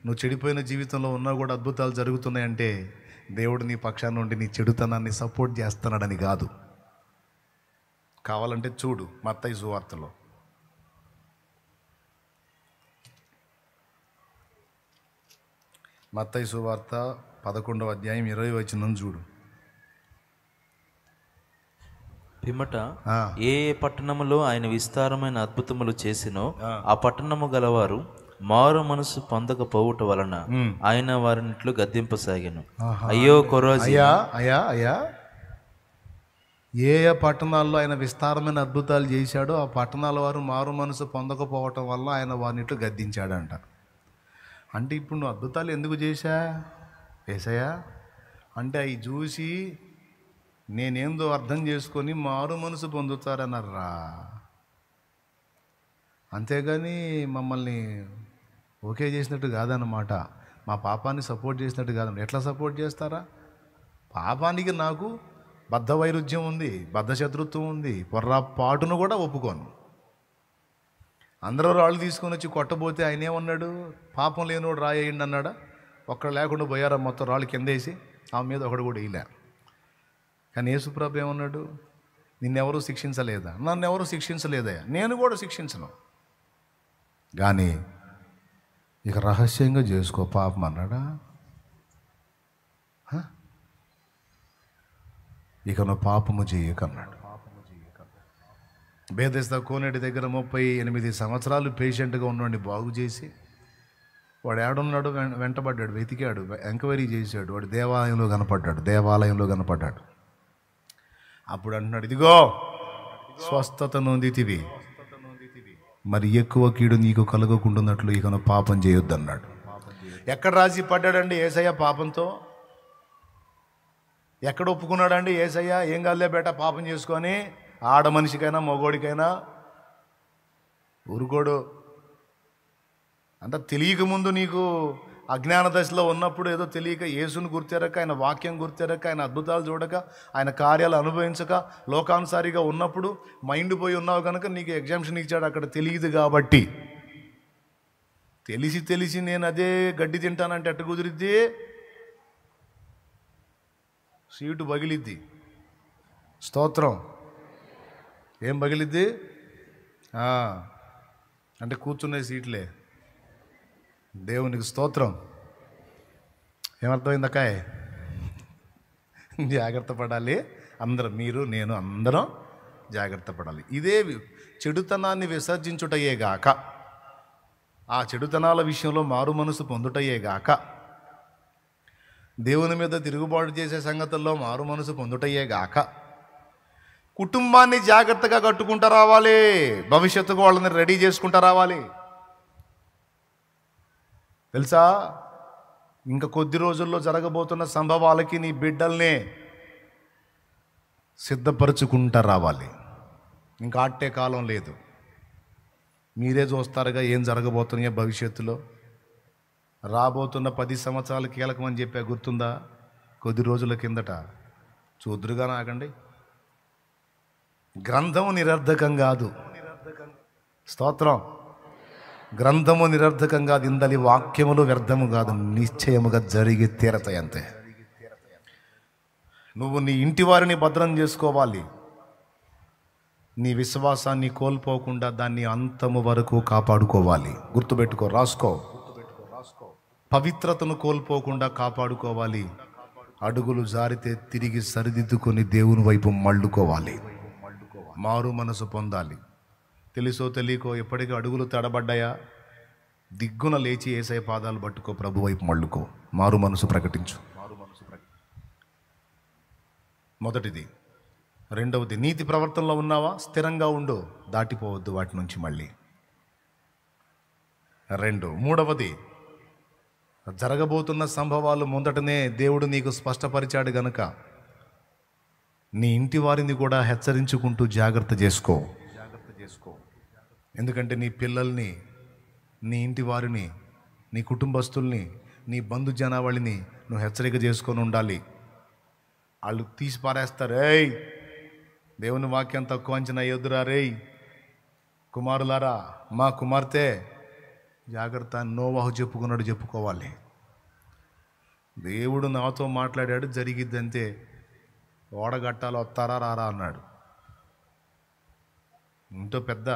నువ్వు చెడిపోయిన జీవితంలో ఉన్నా కూడా అద్భుతాలు జరుగుతున్నాయంటే దేవుడు నీ పక్షాన నుండి నీ చెడుతనాన్ని సపోర్ట్ చేస్తున్నాడని కాదు. కావాలంటే చూడు మత్తయి సువార్తలో. మత్తయి సువార్త 11వ అధ్యాయం 20వ వచనం చూడు. పిమ్మట ఏ ఏ పట్టణములో ఆయన విస్తారమైన అద్భుతములు చేసినో ఆ పట్టణము గలవారు మారు మనసు పొందకపోవుట వలన ఆయన వారినిట్లు గద్దింపసాగాను. అయ్యో కొరాజీ, అయ్యా ఏ ఏ పట్టణాల్లో ఆయన విస్తారమైన అద్భుతాలు చేశాడో ఆ పట్టణాల వారు మారు మనసు పొందకపోవటం వల్ల ఆయన వారినిట్లు గద్దించాడంట. అంటే ఇప్పుడు నువ్వు అద్భుతాలు ఎందుకు చేశా ఏసయ్యా అంటే అవి చూసి నేనేందో అర్థం చేసుకొని మారు మనసు పొందుతారన్నారా. అంతేగాని మమ్మల్ని ఓకే చేసినట్టు కాదన్నమాట. మా పాపాన్ని సపోర్ట్ చేసినట్టు కాదన్నమాట. ఎట్లా సపోర్ట్ చేస్తారా? పాపానికి నాకు బద్ధ వైరుధ్యం ఉంది, బద్ధ శత్రుత్వం ఉంది, పొర్రాపాటును కూడా ఒప్పుకోను. అందరూ రాళ్ళు తీసుకొని వచ్చి కొట్టబోతే ఆయన ఏమన్నాడు? పాపం లేనివాడు రాయేయండి అన్నాడా? ఒక్కడ లేకుండా పోయారా మొత్తం రాళ్ళు కిందేసి? ఆమె మీద ఒకడు కూడా వేయలే. కానీ యేసుప్రభు ఏమన్నాడు? నిన్నెవరూ శిక్షించలేదా? నన్ను ఎవరూ శిక్షించలేదయ్యా, నేను కూడా శిక్షించను. కానీ ఇక రహస్యంగా చేసుకో పాపం అన్నాడా? ఇక నువ్వు పాపము చేయకన్నాడు. బేదెస్తా కోనేటి దగ్గర 38 సంవత్సరాలు పేషెంట్గా ఉన్నవాడిని బాగు చేసి వాడు ఏడున్నాడు వెంటబడ్డాడు, వెతికాడు, ఎంక్వైరీ చేశాడు. వాడు దేవాలయంలో కనపడ్డాడు. అప్పుడు అంటున్నాడు, ఇదిగో స్వస్థత నొందితివి, మరి ఎక్కువ కీడు నీకు కలగకుండాన్నట్లు ఇక నువ్వు పాపం చేయొద్దు అన్నాడు. ఎక్కడ రాజీ పడ్డాడండి యేసయ్య పాపంతో? ఎక్కడ ఒప్పుకున్నాడండి యేసయ్య? ఏం కాదులే బేట పాపం చేసుకొని, ఆడ మనిషికైనా మగోడికైనా ఊరుకోడు. అంటే తెలియక ముందు నీకు అజ్ఞాన దశలో ఉన్నప్పుడు ఏదో తెలియక యేసుని గుర్తెరక, ఆయన వాక్యం గుర్తెరక, ఆయన అద్భుతాలు చూడక, ఆయన కార్యాలు అనుభవించక లోకానుసారిగా ఉన్నప్పుడు మైండ్ పోయి ఉన్నావు కనుక నీకు ఎగ్జామ్షన్ ఇచ్చాడు. అక్కడ తెలియదు కాబట్టి. తెలిసి నేను అదే గడ్డి తింటానంటే ఎట్ట కుదిరిద్ది? సీటు పగిలిద్ది. స్తోత్రం. ఏం పగిలిద్ది? అంటే కూర్చునే సీట్లే. దేవునికి స్తోత్రం. ఏమర్థమైందక్కాయ్? జాగ్రత్త పడాలి అందరం, మీరు నేను అందరం జాగ్రత్త పడాలి. ఇదే చెడుతనాన్ని విసర్జించుటయేగాక, ఆ చెడుతనాల విషయంలో మారు మనసు పొందుటయేగాక, దేవుని మీద తిరుగుబాటు చేసే సంగతుల్లో మారు మనసు పొందుటయేగాక, కుటుంబాన్ని జాగ్రత్తగా కట్టుకుంటూ రావాలి, భవిష్యత్తుకు వాళ్ళని రెడీ చేసుకుంటూ రావాలి. తెలుసా, ఇంకా కొద్ది రోజుల్లో జరగబోతున్న సంభవాలకి నీ బిడ్డల్ని సిద్ధపరచుకుంటూ రావాలి. ఇంకా ఆట్టే కాలం లేదు. మీరే చూస్తారుగా ఏం జరగబోతున్నాయో భవిష్యత్తులో. రాబోతున్న 10 సంవత్సరాలు కీలకమని చెప్పా, గుర్తుందా? కొద్ది రోజుల కిందట చూద్దురుగా నాకండి. గ్రంథము నిరర్ధకం కాదు. స్తోత్రం. గ్రంథము నిరర్ధకం కాదు, ఇందలి వాక్యములు వ్యర్థము కాదు, నిశ్చయముగా జరిగి తీరతాయి అంతే. నువ్వు నీ ఇంటి వారిని భద్రం చేసుకోవాలి. నీ విశ్వాసాన్ని కోల్పోకుండా దాన్ని అంతము వరకు కాపాడుకోవాలి. గుర్తుపెట్టుకో, రాసుకో. పవిత్రతను కోల్పోకుండా కాపాడుకోవాలి. అడుగులు జారితే తిరిగి సరిదిద్దుకొని దేవుని వైపు మళ్ళుకోవాలి. మారు మనసు పొందాలి. తెలుసో తెలియకో ఎప్పటికీ అడుగులు తడబడ్డాయా? దిగ్గున లేచి యేసయ్య పాదాలు పట్టుకో, ప్రభు వైపు మళ్ళుకో, మారు మనసు ప్రకటించు. మొదటిది. రెండవది, నీతి ప్రవర్తనలో ఉన్నావా? స్థిరంగా ఉండు, దాటిపోవద్దు వాటి నుంచి మళ్ళీ. 2, మూడవది, జరగబోతున్న సంభవాలు మొదటనే దేవుడు నీకు స్పష్టపరిచాడు గనుక నీ ఇంటి వారిని కూడా హెచ్చరించుకుంటూ జాగ్రత్త చేసుకో. ఎందుకంటే నీ పిల్లల్ని, నీ ఇంటి వారిని, నీ కుటుంబస్తుల్ని, నీ బంధు జనావళిని నువ్వు హెచ్చరిక చేసుకొని ఉండాలి. వాళ్ళు తీసి పారేస్తారు. ఏయ్, దేవుని వాక్యం తక్కువ అంచనా ఎదురా రేయ్ కుమారులారా, మా కుమార్తె జాగ్రత్త అని నోవాహు చెప్పుకున్నాడు, చెప్పుకోవాలి. దేవుడు నాతో మాట్లాడాడు, జరిగిద్దంతే. ఓడగట్టాలు వస్తారా రారా అన్నాడు. ఇంతో పెద్ద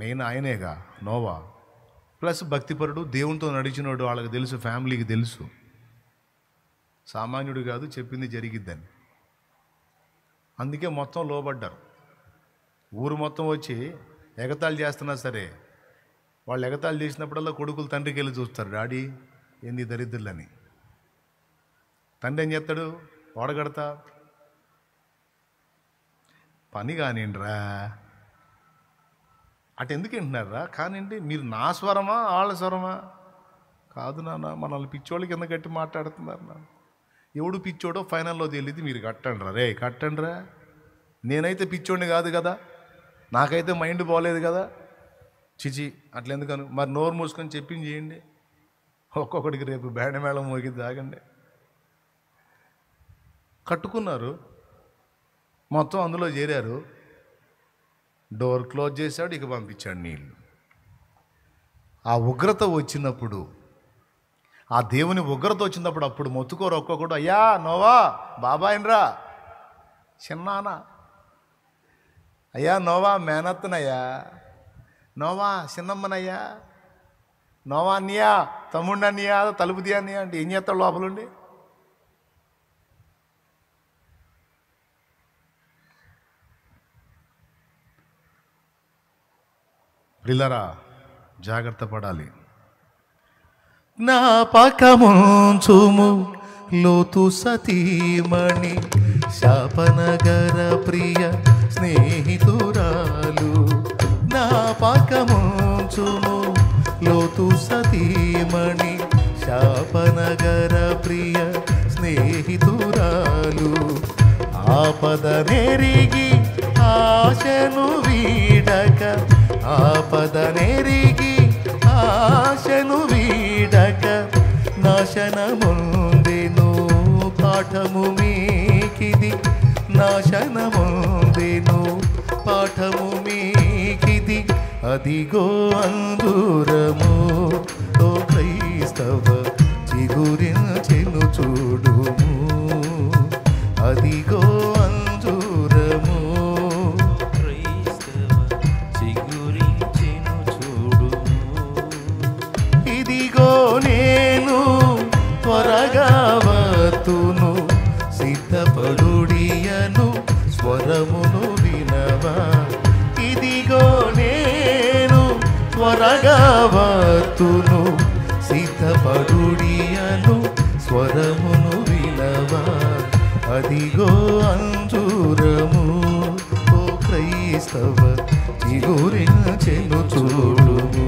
మెయిన్ ఆయనేగా నోవా. ప్లస్ భక్తిపరుడు, దేవునితో నడిచినోడు. వాళ్ళకి తెలుసు, ఫ్యామిలీకి తెలుసు, సామాన్యుడు కాదు, చెప్పింది జరిగిద్దని. అందుకే మొత్తం లోబడ్డారు. ఊరు మొత్తం వచ్చి ఎగతాళి చేస్తున్నా సరే, వాళ్ళు ఎగతాళి చేసినప్పుడల్లా కొడుకులు తండ్రికి వెళ్ళి చూస్తారు, డాడీ ఏంది దరిద్రులని. తండ్రి ఏం చేస్తాడు, ఓడగడతా పని కానివ్వండిరా. అటు ఎందుకు వింటున్నారా? కానివ్వండి, మీరు నా స్వరమా వాళ్ళ స్వరమా? కాదు నాన్న, మనల్ని పిచ్చోళ్ళ కింద కట్టి మాట్లాడుతున్నారు నాన్న. ఎవడు పిచ్చోడో ఫైనల్లో తెలియదు, మీరు కట్టండి రా. రే కట్టండి రా. నేనైతే పిచ్చోడిని కాదు కదా, నాకైతే మైండ్ బాగోలేదు కదా. చిచి అట్లెందుకను? మరి నోరు మూసుకొని చెప్పింది చేయండి. ఒక్కొక్కడికి రేపు బ్యాండ్ మేళం మోగిద్ది, ఆగండి. కట్టుకున్నారు, మొత్తం అందులో చేరారు. డోర్ క్లోజ్ చేశాడు, ఇక పంపించాడు నీళ్ళు. ఆ ఉగ్రత వచ్చినప్పుడు, ఆ దేవుని ఉగ్రత వచ్చినప్పుడు అప్పుడు మొత్తుకోరు ఒక్కొక్కడు. అయ్యా నోవా, బాబాయినరా, చిన్నానా, అయ్యా నోవా మేనత్తనయ్యా, నోవా చిన్నమ్మనయ్యా, నోవా అన్నయ్యా, తమ్ముడిని అన్నయ్యా, తలుపు తీయ అన్నయ్య అంటే ఏం చేస్తాడు లోపలుండి? పిల్లరా జాగ్రత్త పడాలి. జ్ఞాపకముంచుము లోతు సతీమణి, శాపనగర ప్రియ స్నేహితురాలు. జ్ఞాపకముంచుము లోతు సతీమణి, శాపనగర ప్రియ స్నేహితురాలు. ఆపద నెరిగి ఆశను వీడక, ఆపద నెరిగి ఆశను వీడక, నాశనముందెను పాఠము మీకిది, నాశనముందెను పాఠము మీకిది. అదిగో అంజూరము ఓ క్రైస్తవ చిగురించెను చూడుము, అదిగో అంజూరము నేను త్వరగా వత్తును, సిద్ధపడుడియను స్వరమును వినవా. ఇదిగో నేను త్వరగా వత్తును, సిద్ధపడుడియను స్వరమును వినవా. అదిగో అంజూరము ఓ క్రైస్తవ చిగురించెను చూడుము.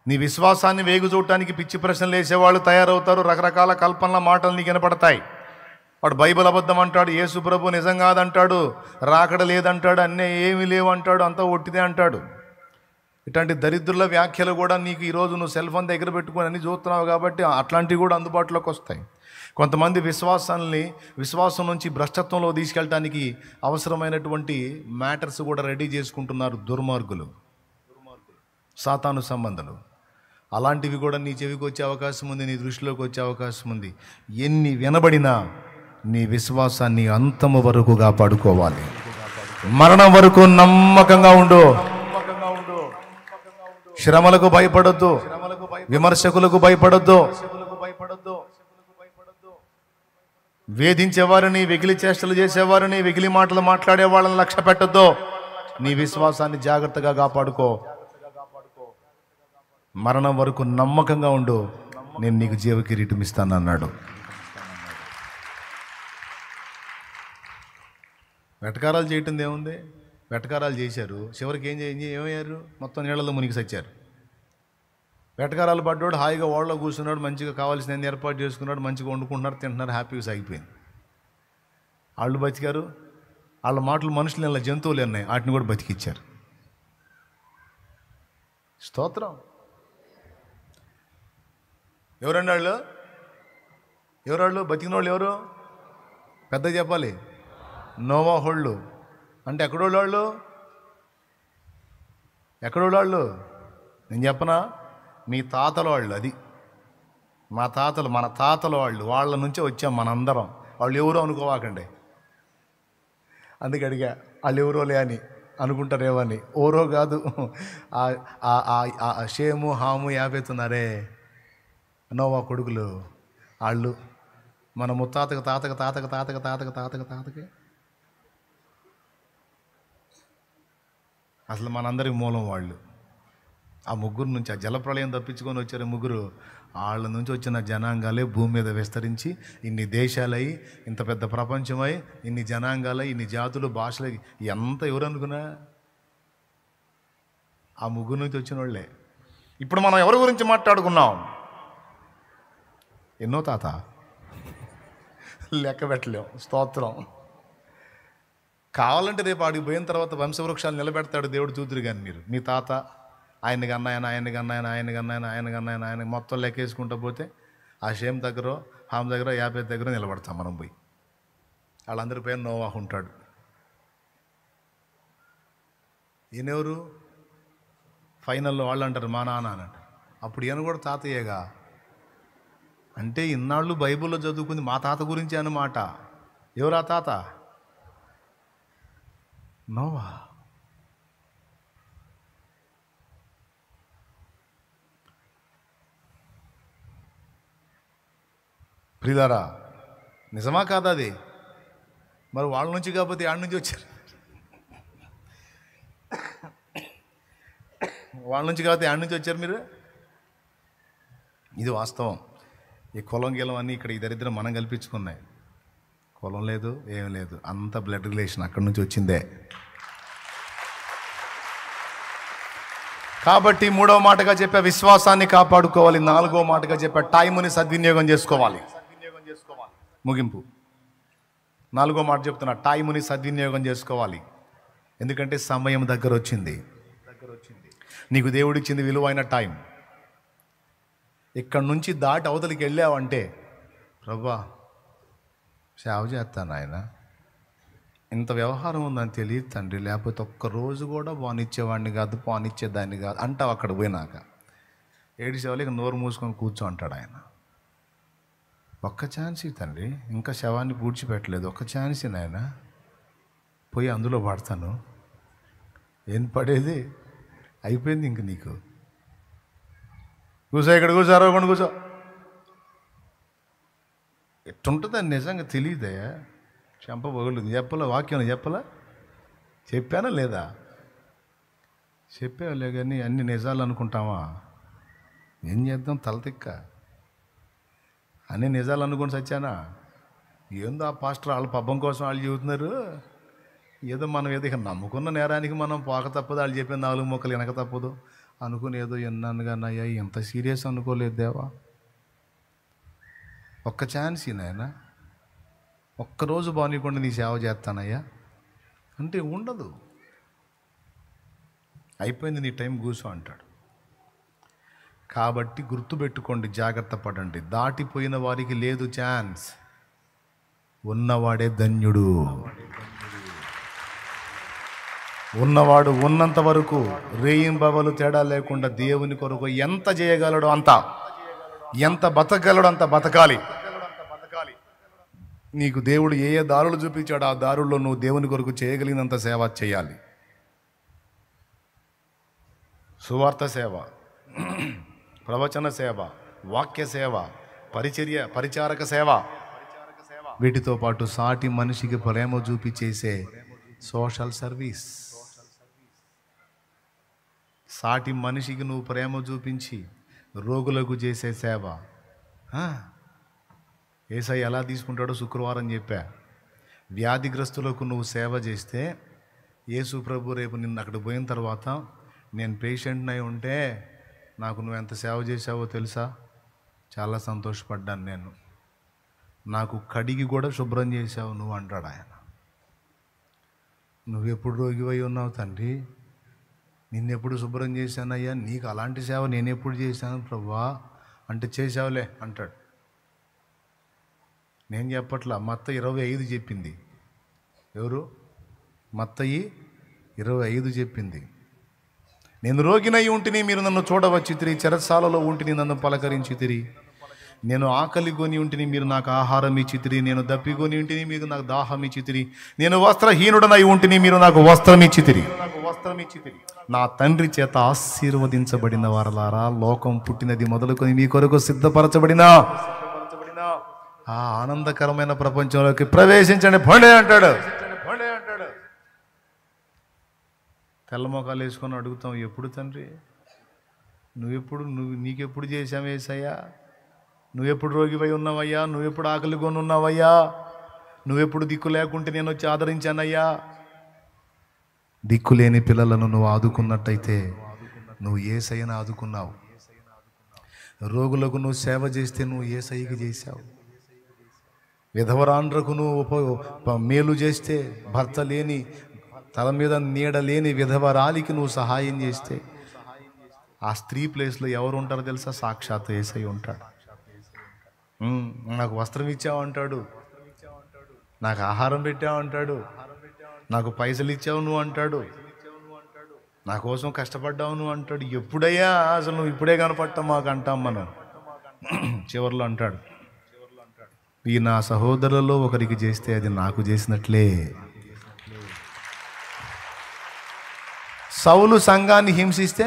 నీ విశ్వాసాన్ని వేగు చూడటానికి పిచ్చి ప్రశ్నలు వేసేవాళ్ళు తయారవుతారు. రకరకాల కల్పనల మాటలు నీకు వినపడతాయి. వాడు బైబిల్ అబద్ధం అంటాడు, యేసు ప్రభు నిజం కాదంటాడు, రాకడ లేదంటాడు, అన్నీ ఏమీ లేవు అంటాడు, అంతా ఒట్టిదే అంటాడు. ఇట్లాంటి దరిద్రుల వ్యాఖ్యలు కూడా నీకు ఈరోజు నువ్వు సెల్ ఫోన్ దగ్గర పెట్టుకొని అన్నీ చూస్తున్నావు కాబట్టి అట్లాంటివి కూడా అందుబాటులోకి వస్తాయి. కొంతమంది విశ్వాసం నుంచి భ్రష్టత్వంలో తీసుకెళ్ళటానికి అవసరమైనటువంటి మ్యాటర్స్ కూడా రెడీ చేసుకుంటున్నారు దుర్మార్గులు, సాతాను సంబంధాలు. అలాంటివి కూడా నీ చెవికి వచ్చే అవకాశం ఉంది, నీ దృష్టిలోకి వచ్చే అవకాశం ఉంది. ఎన్ని వినబడినా నీ విశ్వాసాన్ని అంతము వరకు కాపాడుకోవాలి. మరణం వరకు నమ్మకంగా ఉండు. శ్రమలకు భయపడొద్దు, విమర్శకులకు భయపడొద్దు, వేధించేవారిని, వెకిలి చేష్టలు చేసేవారిని, వెకిలి మాటలు మాట్లాడే వాళ్ళని లక్ష్య పెట్టొద్దు. నీ విశ్వాసాన్ని జాగ్రత్తగా కాపాడుకో. మరణం వరకు నమ్మకంగా ఉండు, నేను నీకు జీవ కిరీటం ఇస్తాను అన్నాడు. వెటకారాలు చేయటం ఏముంది? వెటకారాలు చేశారు. చివరికి ఏమయ్యారు? మొత్తం నీళ్ళలో మునిగి సచ్చారు. వెటకారాలు పడ్డాడు, హాయిగా ఓళ్ళలో కూర్చున్నాడు, మంచిగా కావాల్సిన ఏర్పాటు చేసుకున్నాడు, మంచిగా వండుకుంటున్నారు, తింటున్నారు, హ్యాపీగా సాగిపోయింది. వాళ్ళు బతికారు. వాళ్ళ మాటలు మనుషులు ఇలా జంతువులు ఉన్నాయి, వాటిని కూడా బతికిచ్చారు. స్తోత్రం. ఎవరండి వాళ్ళు? ఎవరాళ్ళు? బతికిన వాళ్ళు ఎవరు? పెద్ద చెప్పాలి. నోవాహోళ్ళు. అంటే ఎక్కడోళ్ళు వాళ్ళు? ఎక్కడోళ్ళు వాళ్ళు? నేను చెప్పనా? మీ తాతల వాళ్ళు. అది మా తాతలు, మన తాతల వాళ్ళు. వాళ్ళ నుంచే వచ్చాం మనందరం. వాళ్ళు ఎవరో అనుకోవాకండి. అందుకే అడిగా, వాళ్ళు ఎవరోలే అని అనుకుంటారేమని. ఓరో కాదు, షేము, హాము, యాబేతున్నారే నోవా కొడుకులు. వాళ్ళు మన ముత్తాతకు తాతకు తాతకు తాతకు తాతకు తాతకు తాతకి అసలు మనందరికి మూలం వాళ్ళు. ఆ ముగ్గురు నుంచి, ఆ జలప్రళయం తప్పించుకొని వచ్చారు ముగ్గురు. వాళ్ళ నుంచి వచ్చిన జనాంగాలే భూమి మీద విస్తరించి ఇన్ని దేశాలై, ఇంత పెద్ద ప్రపంచమై, ఇన్ని జనాంగాలై, ఇన్ని జాతులు, భాషలై, ఎంత ఎవరు అనుకున్నా ఆ ముగ్గురు నుంచి వచ్చిన వాళ్ళే. ఇప్పుడు మనం ఎవరి గురించి మాట్లాడుకున్నాం? ఎన్నో తాత లెక్క పెట్టలేం. స్తోత్రం. కావాలంటే రేపు ఆడికి పోయిన తర్వాత వంశవృక్షాలు నిలబెడతాడు దేవుడు, చూతురు. కానీ మీరు మీ తాత ఆయనకి అన్నాయన, ఆయనకి అన్నాయన, ఆయనకి అన్నాయన, ఆయనకి అన్నాయన, ఆయనకి మొత్తం లెక్కేసుకుంటూ పోతే ఆ షేమ్ దగ్గర, హామ్ దగ్గర, యాభై దగ్గర నిలబడతాం మనం పోయి. వాళ్ళందరి పైన నోవాహు ఉంటాడు. ఈయనెవరు? ఫైనల్లో వాళ్ళు అంటారు మా నాన్న అని. అప్పుడు ఈయన కూడా తాతయ్యగా. అంటే ఇన్నాళ్ళు బైబిల్లో చదువుకుంది మా తాత గురించి అన్నమాట. ఎవరా తాత? నోవా. ప్రియులారా, నిజమా కాదా అది? మరి వాళ్ళ నుంచి కాకపోతే ఆడ నుంచి వచ్చారు. వాళ్ళ నుంచి కాకపోతే ఆడ నుంచి వచ్చారు మీరు. ఇది వాస్తవం. ఈ కులం గీలం అన్నీ ఇక్కడ ఈ దరిద్రం మనం కల్పించుకున్నాయి. కులం లేదు, ఏం లేదు, అంత బ్లడ్ రిలేషన్ అక్కడి నుంచి వచ్చిందే. కాబట్టి మూడవ మాటగా చెప్పే విశ్వాసాన్ని కాపాడుకోవాలి. నాలుగో మాటగా చెప్పే టైంని సద్వినియోగం చేసుకోవాలి. ముగింపు. నాలుగో మాట చెప్తున్నా, టైంని సద్వినియోగం చేసుకోవాలి. ఎందుకంటే సమయం దగ్గర వచ్చింది. నీకు దేవుడిచ్చింది విలువైన టైం. ఇక్కడ నుంచి దాటి అవతలికి వెళ్ళావంటే, ప్రభా సేవ చేస్తాను ఆయన, ఇంత వ్యవహారం ఉందని తెలియదు తండ్రి, లేకపోతే ఒక్కరోజు కూడా పానిచ్చేవాడిని కాదు, పానిచ్చేదాన్ని కాదు అంటావు. అక్కడ పోయినాక ఏడిసేవాళ్ళకి నోరు మూసుకొని కూర్చో అంటాడు ఆయన. ఒక్క ఛాన్స్ తండ్రి, ఇంకా శవాన్ని పూడ్చిపెట్టలేదు, ఒక్క ఛాన్స్ నాయన, పోయి అందులో పడతాను. ఏం పడేది? అయిపోయింది ఇంక నీకు. కూర్చో, ఇక్కడ కూర్చో, అరవకుండా కూర్చో. ఎట్టుంటుందని నిజంగా తెలియదే. చెంప పగులుతుంది. చెప్పలా? వాక్యం చెప్పలా? చెప్పానా లేదా? చెప్పావులే కానీ అన్ని నిజాలు అనుకుంటామా? ఏం చేద్దాం, తలతిక్క. అన్ని నిజాలు అనుకుని సచ్చానా? ఏందో ఆ పాస్టర్ వాళ్ళ పబ్బం కోసం వాళ్ళు చెబుతున్నారు. ఏదో మనం ఏదో ఇక నమ్ముకున్న నేరానికి మనం పోక తప్పదు, వాళ్ళు చెప్పిన 4 మొక్కలు వెనక తప్పదు అనుకుని ఏదో ఎన్నాను కానీ అయ్యా ఇంత సీరియస్ అనుకోలేదు దేవా. ఒక్క ఛాన్స్ నాయనా, ఒక్కరోజు బానికుండా నీ సేవ చేస్తానయ్యా అంటే ఉండదు. అయిపోయింది నీ టైం, కూర్చో అంటాడు. కాబట్టి గుర్తుపెట్టుకోండి, జాగ్రత్త పడండి. దాటిపోయిన వారికి లేదు ఛాన్స్, ఉన్నవాడే ధన్యుడు. ఉన్నవాడు ఉన్నంత వరకు రేయింబవలు తేడా లేకుండా దేవుని కొరకు ఎంత చేయగలడో అంత, ఎంత బతకగలడో అంత బతకాలి. నీకు దేవుడు ఏ ఏ దారులు చూపించాడో ఆ దారుల్లో నువ్వు దేవుని కొరకు చేయగలిగినంత సేవ చేయాలి. సువార్త సేవ, ప్రవచన సేవ, వాక్య సేవ, పరిచారక సేవ, వీటితో పాటు సాటి మనిషికి ప్రేమ చూపి చేసే సోషల్ సర్వీస్. సాటి మనిషికి నువ్వు ప్రేమ చూపించి రోగులకు చేసే సేవ. యేసయ్య ఎలా తీసుకుంటాడో శుక్రవారం చెప్పా. వ్యాధిగ్రస్తులకు నువ్వు సేవ చేస్తే యేసు ప్రభు రేపు నిన్ను అక్కడ పోయిన తర్వాత నేను పేషెంట్ని అయి ఉంటే నాకు నువ్వు ఎంత సేవ చేసావో తెలుసా, చాలా సంతోషపడ్డాను నేను, నాకు కడిగి కూడా శుభ్రం చేసావు నువ్వు అంటాడు ఆయన. నువ్వెప్పుడు రోగివై ఉన్నావు తండ్రి, నిన్నెప్పుడు శుభ్రం చేశానయ్యా, నీకు అలాంటి సేవ నేను ఎప్పుడు చేశాను ప్రభువా అంటే, చేసావులే అంటాడు. నేను చెప్పట్లా, మత్తయి 25 చెప్పింది. ఎవరు? మత్తయి 25 చెప్పింది. నేను రోగినై ఉంటిని, మీరు నన్ను చూడవచ్చితిరి, చెరసాలలో ఉంటిని, నన్ను పలకరించితిరి, నేను ఆకలి కొని ఉంటిని, మీరు నాకు ఆహారం ఇచ్చితిరి, నేను దప్పికొని ఉంటిని, మీరు నాకు దాహం ఇచ్చితిరి, నేను వస్త్రహీనుడనై ఉంటిని, మీరు నాకు వస్త్రం ఇచ్చితిరి, నా తండ్రి చేత ఆశీర్వదించబడిన వారలారా, లోకం పుట్టినది మొదలుకొని మీ కొరకు సిద్ధపరచబడిన ఆ ఆనందకరమైన ప్రపంచంలోకి ప్రవేశించండి భండే అంటాడు. తెల్ల మొఖాలు వేసుకొని అడుగుతాం, ఎప్పుడు తండ్రి నీకెప్పుడు చేశాం యేసయ్యా, నువ్వెప్పుడు రోగివై ఉన్నావయ్యా, నువ్వెప్పుడు ఆకలి కొని ఉన్నావయ్యా, నువ్వెప్పుడు దిక్కు లేకుంటే నేను వచ్చి ఆదరించానయ్యా. దిక్కులేని పిల్లలను నువ్వు ఆదుకున్నట్టయితే నువ్వు యేసయ్యను ఆదుకున్నావు. రోగులకు నువ్వు సేవ చేస్తే నువ్వు యేసయ్యకి చేశావు. విధవరాండ్రకు నువ్వు మేలు చేస్తే, భర్త లేని తల మీద నీడ లేని విధవరాలికి నువ్వు సహాయం చేస్తే, ఆ స్త్రీ ప్లేస్లో ఎవరు ఉంటారో తెలుసా? సాక్షాత్ యేసయ్య ఉంటాడు. నాకు వస్త్రం ఇచ్చావు అంటాడు, నాకు ఆహారం పెట్టావు అంటాడు, నాకు పైసలు ఇచ్చావు నువ్వు అంటాడు, నా కోసం కష్టపడ్డావు నువ్వు అంటాడు. ఎప్పుడయ్యా అసలు నువ్వు ఇప్పుడే కనపడటం మాకు అంటాం మనం. చివరిలో అంటాడు, ఈ నా సహోదరులలో ఒకరికి చేస్తే అది నాకు చేసినట్లే. సౌలు సంఘాన్ని హింసిస్తే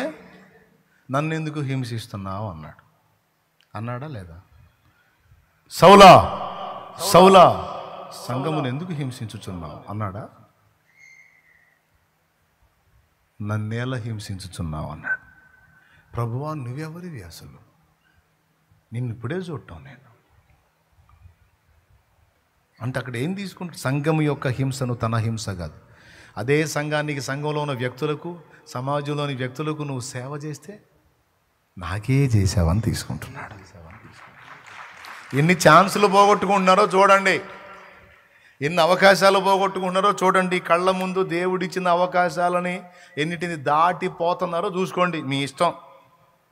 నన్ను ఎందుకు హింసిస్తున్నావు అన్నాడు. అన్నాడా లేదా? సౌలా సౌలా సంఘమును ఎందుకు హింసించుచున్నావు అన్నాడా? నన్నేలా హింసించుచున్నావు అన్నాడు. ప్రభువా నువ్వెవరివి అసలు, నిన్ను ఇప్పుడే చూడటం నేను అంటే. అక్కడ ఏం తీసుకుంటా? సంఘం యొక్క హింసను తన హింస కాదు, అదే సంఘానికి, సంఘంలో ఉన్న వ్యక్తులకు, సమాజంలోని వ్యక్తులకు నువ్వు సేవ చేస్తే నాకే చేసావని తీసుకుంటున్నాడు. ఎన్ని ఛాన్సులు పోగొట్టుకుంటున్నారో చూడండి, ఎన్ని అవకాశాలు పోగొట్టుకుంటున్నారో చూడండి. కళ్ళ ముందు దేవుడిచ్చిన అవకాశాలని ఎన్నిటిని దాటిపోతున్నారో చూసుకోండి. మీ ఇష్టం.